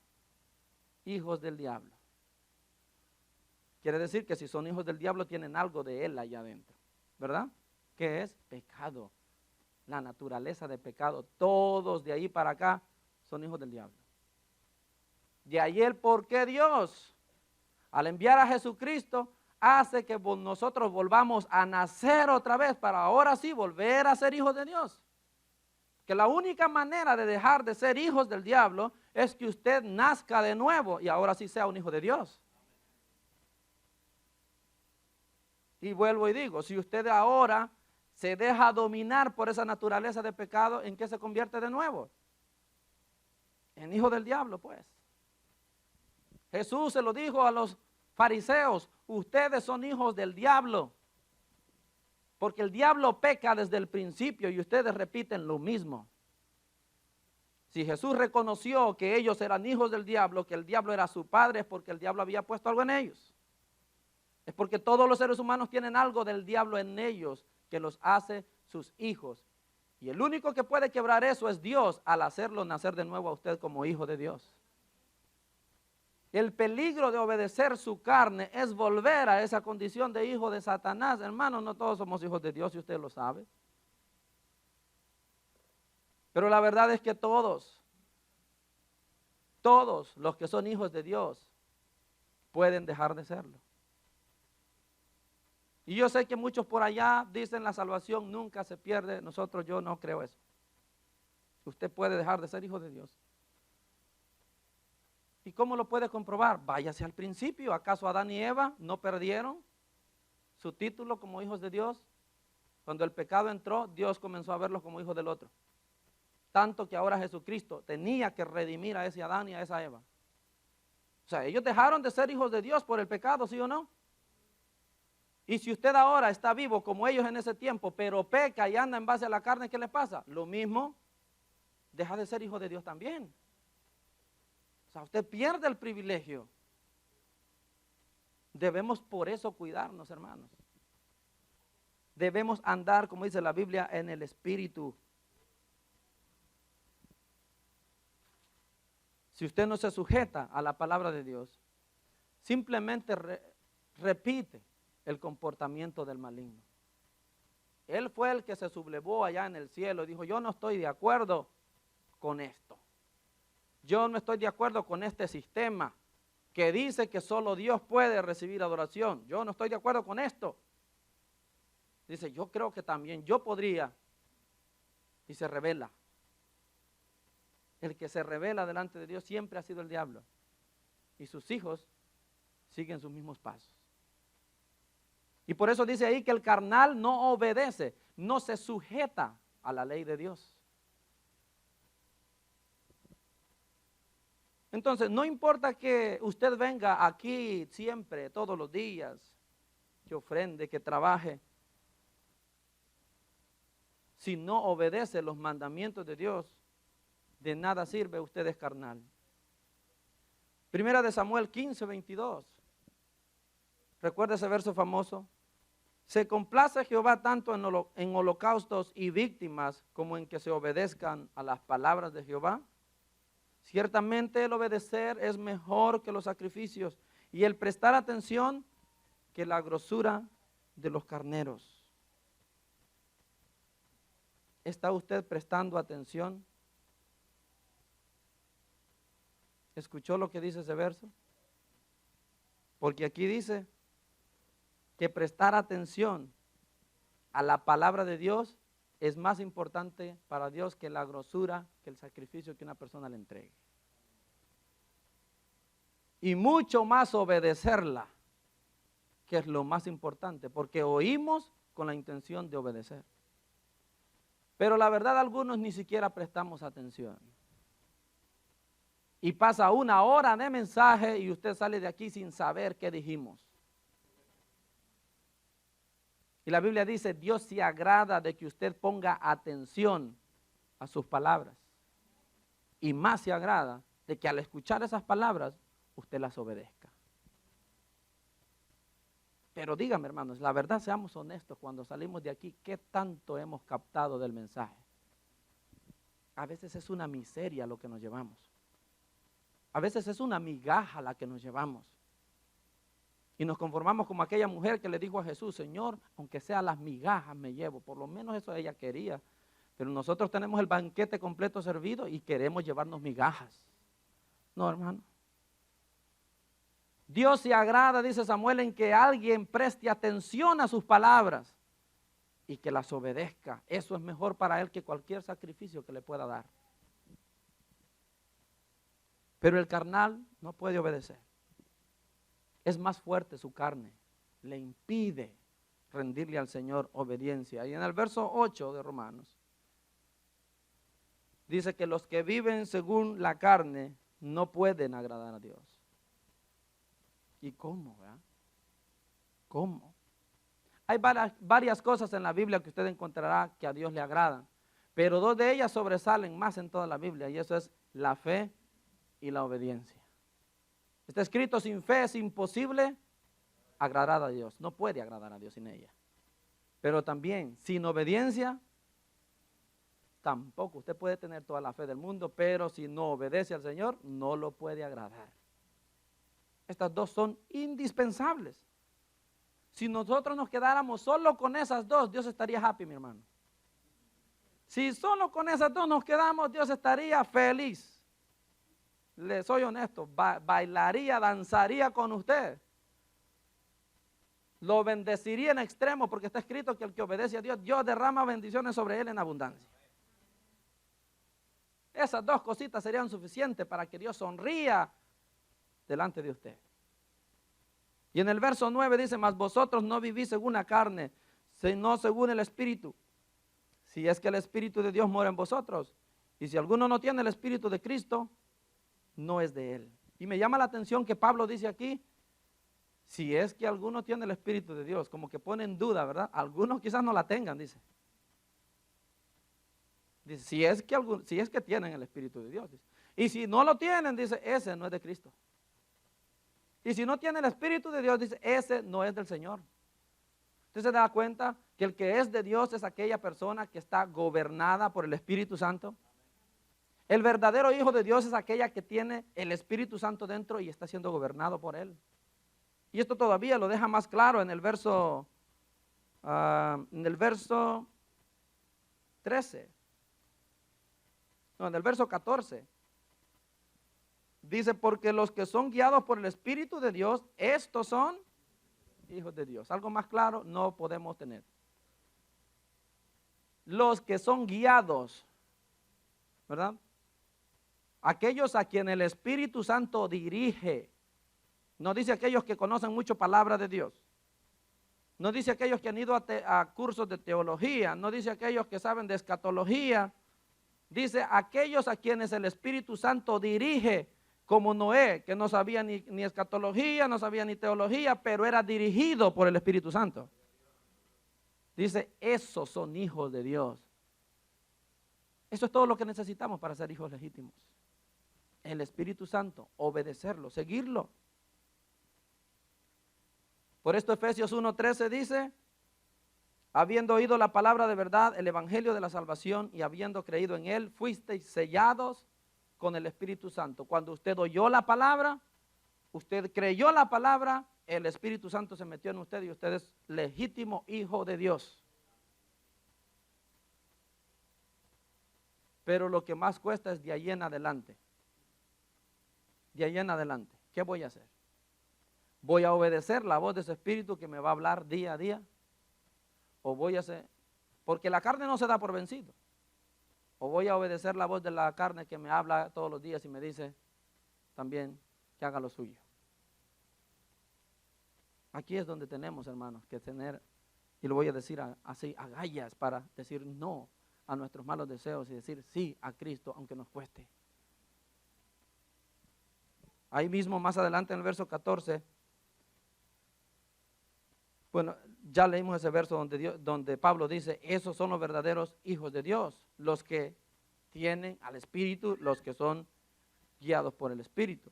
hijos del diablo. Quiere decir que si son hijos del diablo tienen algo de él allá adentro, ¿verdad? ¿Qué es? Pecado, la naturaleza de pecado. Todos de ahí para acá son hijos del diablo. De ahí el por qué Dios, al enviar a Jesucristo, hace que nosotros volvamos a nacer otra vez para ahora sí volver a ser hijos de Dios. Que la única manera de dejar de ser hijos del diablo es que usted nazca de nuevo y ahora sí sea un hijo de Dios. Y vuelvo y digo, si usted ahora se deja dominar por esa naturaleza de pecado, ¿en qué se convierte de nuevo? En hijo del diablo, pues. Jesús se lo dijo a los fariseos, ustedes son hijos del diablo, porque el diablo peca desde el principio y ustedes repiten lo mismo. Si Jesús reconoció que ellos eran hijos del diablo, que el diablo era su padre, es porque el diablo había puesto algo en ellos. Es porque todos los seres humanos tienen algo del diablo en ellos que los hace sus hijos. Y el único que puede quebrar eso es Dios al hacerlo nacer de nuevo a usted como hijo de Dios. El peligro de obedecer su carne es volver a esa condición de hijo de Satanás. Hermanos, no todos somos hijos de Dios y usted lo sabe. Pero la verdad es que todos los que son hijos de Dios pueden dejar de serlo. Y yo sé que muchos por allá dicen la salvación nunca se pierde. Yo no creo eso. Usted puede dejar de ser hijo de Dios. ¿Y cómo lo puede comprobar? Váyase al principio. ¿Acaso Adán y Eva no perdieron su título como hijos de Dios? Cuando el pecado entró, Dios comenzó a verlos como hijos del otro. Tanto que ahora Jesucristo tenía que redimir a ese Adán y a esa Eva. O sea, ellos dejaron de ser hijos de Dios por el pecado, ¿sí o no? Y si usted ahora está vivo como ellos en ese tiempo, pero peca y anda en base a la carne, ¿qué le pasa? Lo mismo, deja de ser hijo de Dios también. O sea, usted pierde el privilegio. Debemos por eso cuidarnos, hermanos. Debemos andar, como dice la Biblia, en el Espíritu. Si usted no se sujeta a la palabra de Dios, simplemente repite el comportamiento del maligno. Él fue el que se sublevó allá en el cielo y dijo, yo no estoy de acuerdo con esto. Yo no estoy de acuerdo con este sistema que dice que solo Dios puede recibir adoración. Yo no estoy de acuerdo con esto. Dice, yo creo que también yo podría. Y se revela. El que se revela delante de Dios siempre ha sido el diablo. Y sus hijos siguen sus mismos pasos. Y por eso dice ahí que el carnal no obedece, no se sujeta a la ley de Dios. Entonces, no importa que usted venga aquí siempre, todos los días, que ofrende, que trabaje. Si no obedece los mandamientos de Dios, de nada sirve, usted es carnal. Primera de Samuel 15, 22. Recuerda ese verso famoso. Se complace Jehová tanto en holocaustos y víctimas como en que se obedezcan a las palabras de Jehová. Ciertamente el obedecer es mejor que los sacrificios y el prestar atención que la grosura de los carneros. ¿Está usted prestando atención? ¿Escuchó lo que dice ese verso? Porque aquí dice que prestar atención a la palabra de Dios es más importante para Dios que la grosura, que el sacrificio que una persona le entregue. Y mucho más obedecerla, que es lo más importante, porque oímos con la intención de obedecer. Pero la verdad, algunos ni siquiera prestamos atención. Y pasa una hora de mensaje y usted sale de aquí sin saber qué dijimos. Y la Biblia dice, Dios se agrada de que usted ponga atención a sus palabras. Y más se agrada de que al escuchar esas palabras, usted las obedezca. Pero dígame, hermanos, la verdad, seamos honestos, cuando salimos de aquí, ¿qué tanto hemos captado del mensaje? A veces es una miseria lo que nos llevamos. A veces es una migaja la que nos llevamos. Y nos conformamos como aquella mujer que le dijo a Jesús, Señor, aunque sea las migajas me llevo. Por lo menos eso ella quería. Pero nosotros tenemos el banquete completo servido y queremos llevarnos migajas. No, hermano. Dios se agrada, dice Samuel, en que alguien preste atención a sus palabras y que las obedezca. Eso es mejor para él que cualquier sacrificio que le pueda dar. Pero el carnal no puede obedecer. Es más fuerte su carne, le impide rendirle al Señor obediencia. Y en el verso 8 de Romanos, dice que los que viven según la carne no pueden agradar a Dios. ¿Y cómo? ¿Verdad? ¿Cómo? Hay varias cosas en la Biblia que usted encontrará que a Dios le agradan, pero dos de ellas sobresalen más en toda la Biblia, y eso es la fe y la obediencia. Está escrito: sin fe es imposible agradar a Dios. No puede agradar a Dios sin ella. Pero también sin obediencia tampoco. Usted puede tener toda la fe del mundo, pero si no obedece al Señor, no lo puede agradar. Estas dos son indispensables. Si nosotros nos quedáramos solo con esas dos, Dios estaría happy, mi hermano. Si solo con esas dos nos quedamos, Dios estaría feliz. Le soy honesto, bailaría, danzaría con usted. Lo bendeciría en extremo, porque está escrito que el que obedece a Dios, Dios derrama bendiciones sobre él en abundancia. Esas dos cositas serían suficientes para que Dios sonría delante de usted. Y en el verso 9 dice: mas vosotros no vivís según la carne, sino según el Espíritu. Si es que el Espíritu de Dios mora en vosotros. Y si alguno no tiene el Espíritu de Cristo, no es de él. Y me llama la atención que Pablo dice aquí: si es que alguno tiene el Espíritu de Dios, como que pone en duda, ¿verdad? Algunos quizás no la tengan, dice. Dice, si es que tienen el Espíritu de Dios, dice. Y si no lo tienen, dice, ese no es de Cristo. Y si no tiene el Espíritu de Dios, dice, ese no es del Señor. Usted se da cuenta que el que es de Dios es aquella persona que está gobernada por el Espíritu Santo. El verdadero hijo de Dios es aquella que tiene el Espíritu Santo dentro y está siendo gobernado por él. Y esto todavía lo deja más claro en el verso 13. No, en el verso 14. Dice: porque los que son guiados por el Espíritu de Dios, estos son hijos de Dios. Algo más claro no podemos tener. Los que son guiados, ¿verdad? Aquellos a quien el Espíritu Santo dirige. No dice aquellos que conocen mucho palabra de Dios. No dice aquellos que han ido a cursos de teología. No dice aquellos que saben de escatología. Dice aquellos a quienes el Espíritu Santo dirige, como Noé, que no sabía ni escatología, no sabía ni teología, pero era dirigido por el Espíritu Santo. Dice, esos son hijos de Dios. Eso es todo lo que necesitamos para ser hijos legítimos. El Espíritu Santo, obedecerlo, seguirlo. Por esto Efesios 1:13 dice: habiendo oído la palabra de verdad, el evangelio de la salvación, y habiendo creído en él, fuisteis sellados con el Espíritu Santo. Cuando usted oyó la palabra, usted creyó la palabra, el Espíritu Santo se metió en usted y usted es legítimo hijo de Dios. Pero lo que más cuesta es de ahí en adelante. De ahí en adelante, ¿qué voy a hacer? ¿Voy a obedecer la voz de ese Espíritu que me va a hablar día a día? ¿O voy a hacer? Porque la carne no se da por vencido. ¿O voy a obedecer la voz de la carne que me habla todos los días y me dice también que haga lo suyo? Aquí es donde tenemos, hermanos, que tener, y lo voy a decir así, agallas para decir no a nuestros malos deseos y decir sí a Cristo, aunque nos cueste. Ahí mismo, más adelante en el verso 14, bueno, ya leímos ese verso donde Pablo dice, esos son los verdaderos hijos de Dios, los que tienen al Espíritu, los que son guiados por el Espíritu.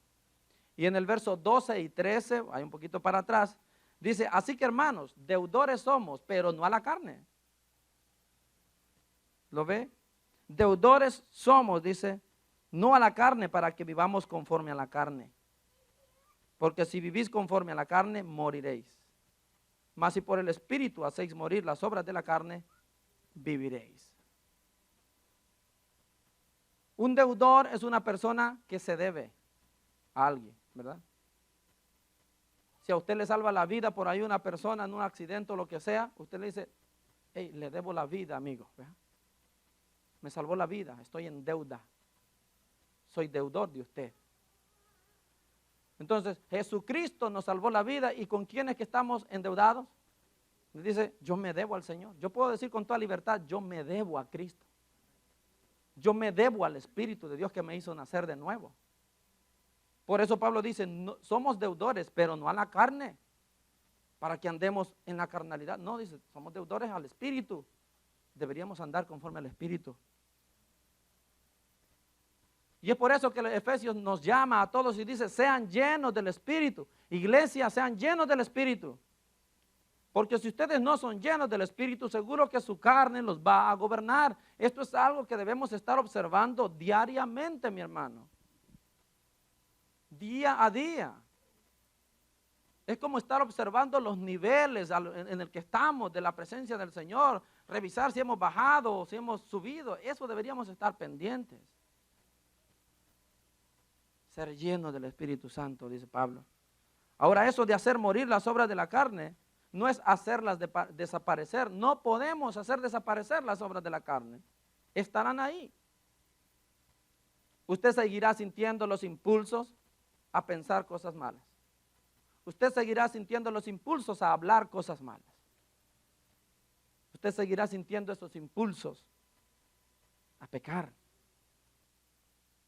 Y en el verso 12 y 13, hay un poquito para atrás, dice, así que hermanos, deudores somos, pero no a la carne. ¿Lo ve? Deudores somos, dice, no a la carne, para que vivamos conforme a la carne. Porque si vivís conforme a la carne, moriréis. Mas si por el Espíritu hacéis morir las obras de la carne, viviréis. Un deudor es una persona que se debe a alguien, ¿verdad? Si a usted le salva la vida por ahí una persona en un accidente o lo que sea, usted le dice, hey, le debo la vida, amigo, ¿verdad? Me salvó la vida, estoy en deuda. Soy deudor de usted. Entonces, Jesucristo nos salvó la vida, ¿y con quién es que estamos endeudados? Dice, yo me debo al Señor. Yo puedo decir con toda libertad, yo me debo a Cristo. Yo me debo al Espíritu de Dios que me hizo nacer de nuevo. Por eso Pablo dice, no, somos deudores, pero no a la carne, para que andemos en la carnalidad. No, dice, somos deudores al Espíritu. Deberíamos andar conforme al Espíritu. Y es por eso que los Efesios nos llama a todos y dice, sean llenos del Espíritu. Iglesia, sean llenos del Espíritu. Porque si ustedes no son llenos del Espíritu, seguro que su carne los va a gobernar. Esto es algo que debemos estar observando diariamente, mi hermano. Día a día. Es como estar observando los niveles en el que estamos de la presencia del Señor. Revisar si hemos bajado o si hemos subido. Eso deberíamos estar pendientes. Ser lleno del Espíritu Santo, dice Pablo. Ahora, eso de hacer morir las obras de la carne no es hacerlas desaparecer. No podemos hacer desaparecer las obras de la carne. Estarán ahí. Usted seguirá sintiendo los impulsos a pensar cosas malas. Usted seguirá sintiendo los impulsos a hablar cosas malas. Usted seguirá sintiendo esos impulsos a pecar.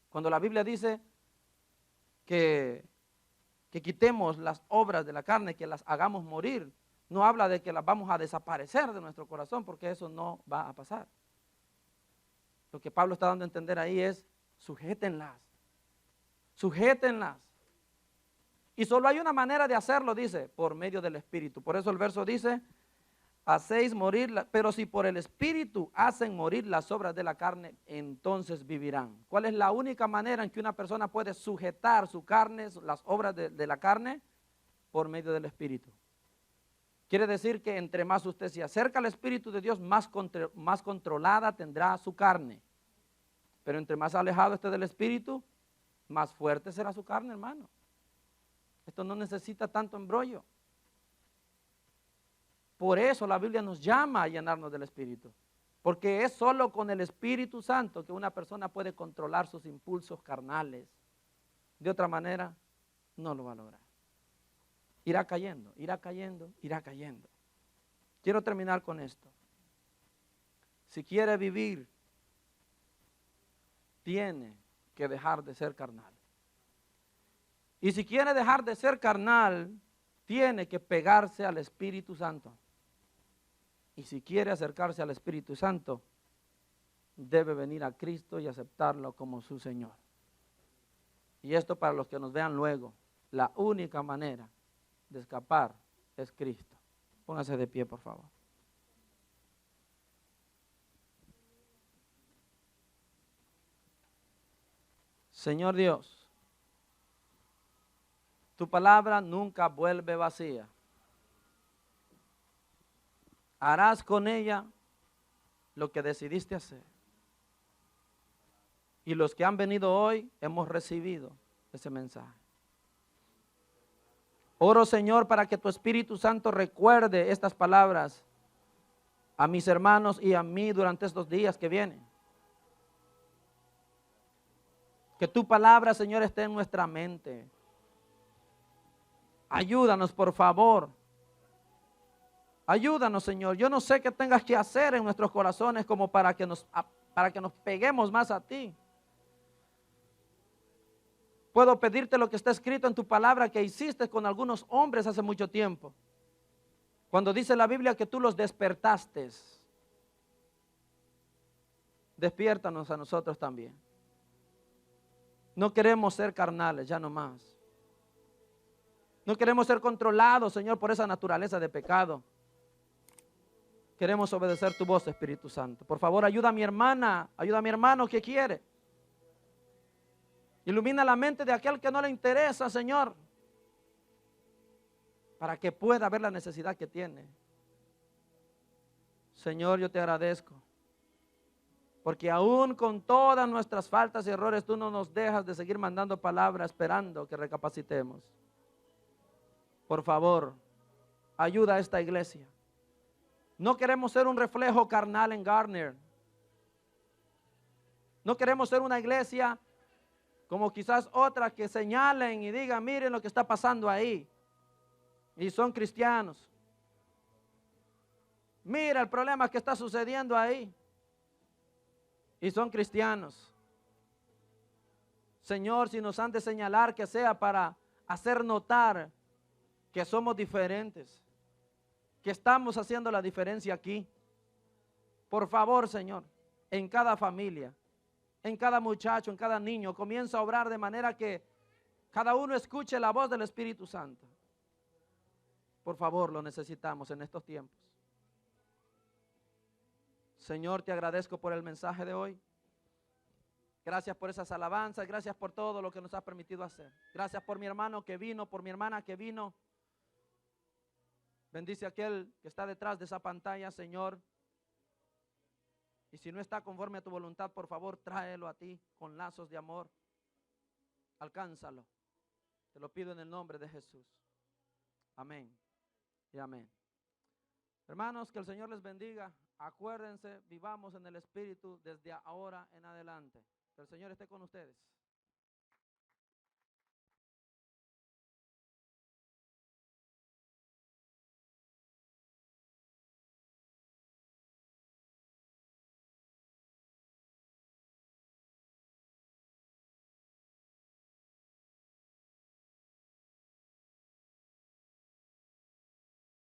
Cuando la Biblia dice que quitemos las obras de la carne, que las hagamos morir, no habla de que las vamos a desaparecer de nuestro corazón, porque eso no va a pasar. Lo que Pablo está dando a entender ahí es, sujétenlas, sujétenlas. Y solo hay una manera de hacerlo, dice, por medio del Espíritu. Por eso el verso dice, hacéis morir, pero si por el Espíritu hacen morir las obras de la carne, entonces vivirán. ¿Cuál es la única manera en que una persona puede sujetar su carne, las obras de la carne? Por medio del Espíritu. Quiere decir que entre más usted se acerca al Espíritu de Dios, más controlada tendrá su carne. Pero entre más alejado esté del Espíritu, más fuerte será su carne, hermano. Esto no necesita tanto embrollo. Por eso la Biblia nos llama a llenarnos del Espíritu. Porque es solo con el Espíritu Santo que una persona puede controlar sus impulsos carnales. De otra manera, no lo va a lograr. Irá cayendo, irá cayendo, irá cayendo. Quiero terminar con esto. Si quiere vivir, tiene que dejar de ser carnal. Y si quiere dejar de ser carnal, tiene que pegarse al Espíritu Santo. Y si quiere acercarse al Espíritu Santo, debe venir a Cristo y aceptarlo como su Señor. Y esto para los que nos vean luego, la única manera de escapar es Cristo. Póngase de pie, por favor. Señor Dios, tu palabra nunca vuelve vacía. Harás con ella lo que decidiste hacer. Y los que han venido hoy hemos recibido ese mensaje. Oro, Señor, para que tu Espíritu Santo recuerde estas palabras a mis hermanos y a mí durante estos días que vienen. Que tu palabra, Señor, esté en nuestra mente. Ayúdanos, por favor. Ayúdanos, Señor. Yo no sé qué tengas que hacer en nuestros corazones como para que nos peguemos más a ti. Puedo pedirte lo que está escrito en tu palabra que hiciste con algunos hombres hace mucho tiempo. Cuando dice la Biblia que tú los despertaste. Despiértanos a nosotros también. No queremos ser carnales, ya no más. No queremos ser controlados, Señor, por esa naturaleza de pecado. Queremos obedecer tu voz, Espíritu Santo. Por favor, ayuda a mi hermana, ayuda a mi hermano que quiere. Ilumina la mente de aquel que no le interesa, Señor, para que pueda ver la necesidad que tiene. Señor, yo te agradezco, porque aún con todas nuestras faltas y errores, tú no nos dejas de seguir mandando palabras esperando que recapacitemos. Por favor, ayuda a esta iglesia. No queremos ser un reflejo carnal en Garner. No queremos ser una iglesia como quizás otras que señalen y digan, miren lo que está pasando ahí. Y son cristianos. Mira el problema que está sucediendo ahí. Y son cristianos. Señor, si nos han de señalar, que sea para hacer notar que somos diferentes, que estamos haciendo la diferencia aquí. Por favor, Señor, en cada familia, en cada muchacho, en cada niño, comienza a obrar de manera que cada uno escuche la voz del Espíritu Santo. Por favor, lo necesitamos en estos tiempos. Señor, te agradezco por el mensaje de hoy. Gracias por esas alabanzas, gracias por todo lo que nos has permitido hacer. Gracias por mi hermano que vino, por mi hermana que vino. Bendice a aquel que está detrás de esa pantalla, Señor. Y si no está conforme a tu voluntad, por favor, tráelo a ti con lazos de amor. Alcánzalo. Te lo pido en el nombre de Jesús. Amén y amén. Hermanos, que el Señor les bendiga. Acuérdense, vivamos en el Espíritu desde ahora en adelante. Que el Señor esté con ustedes.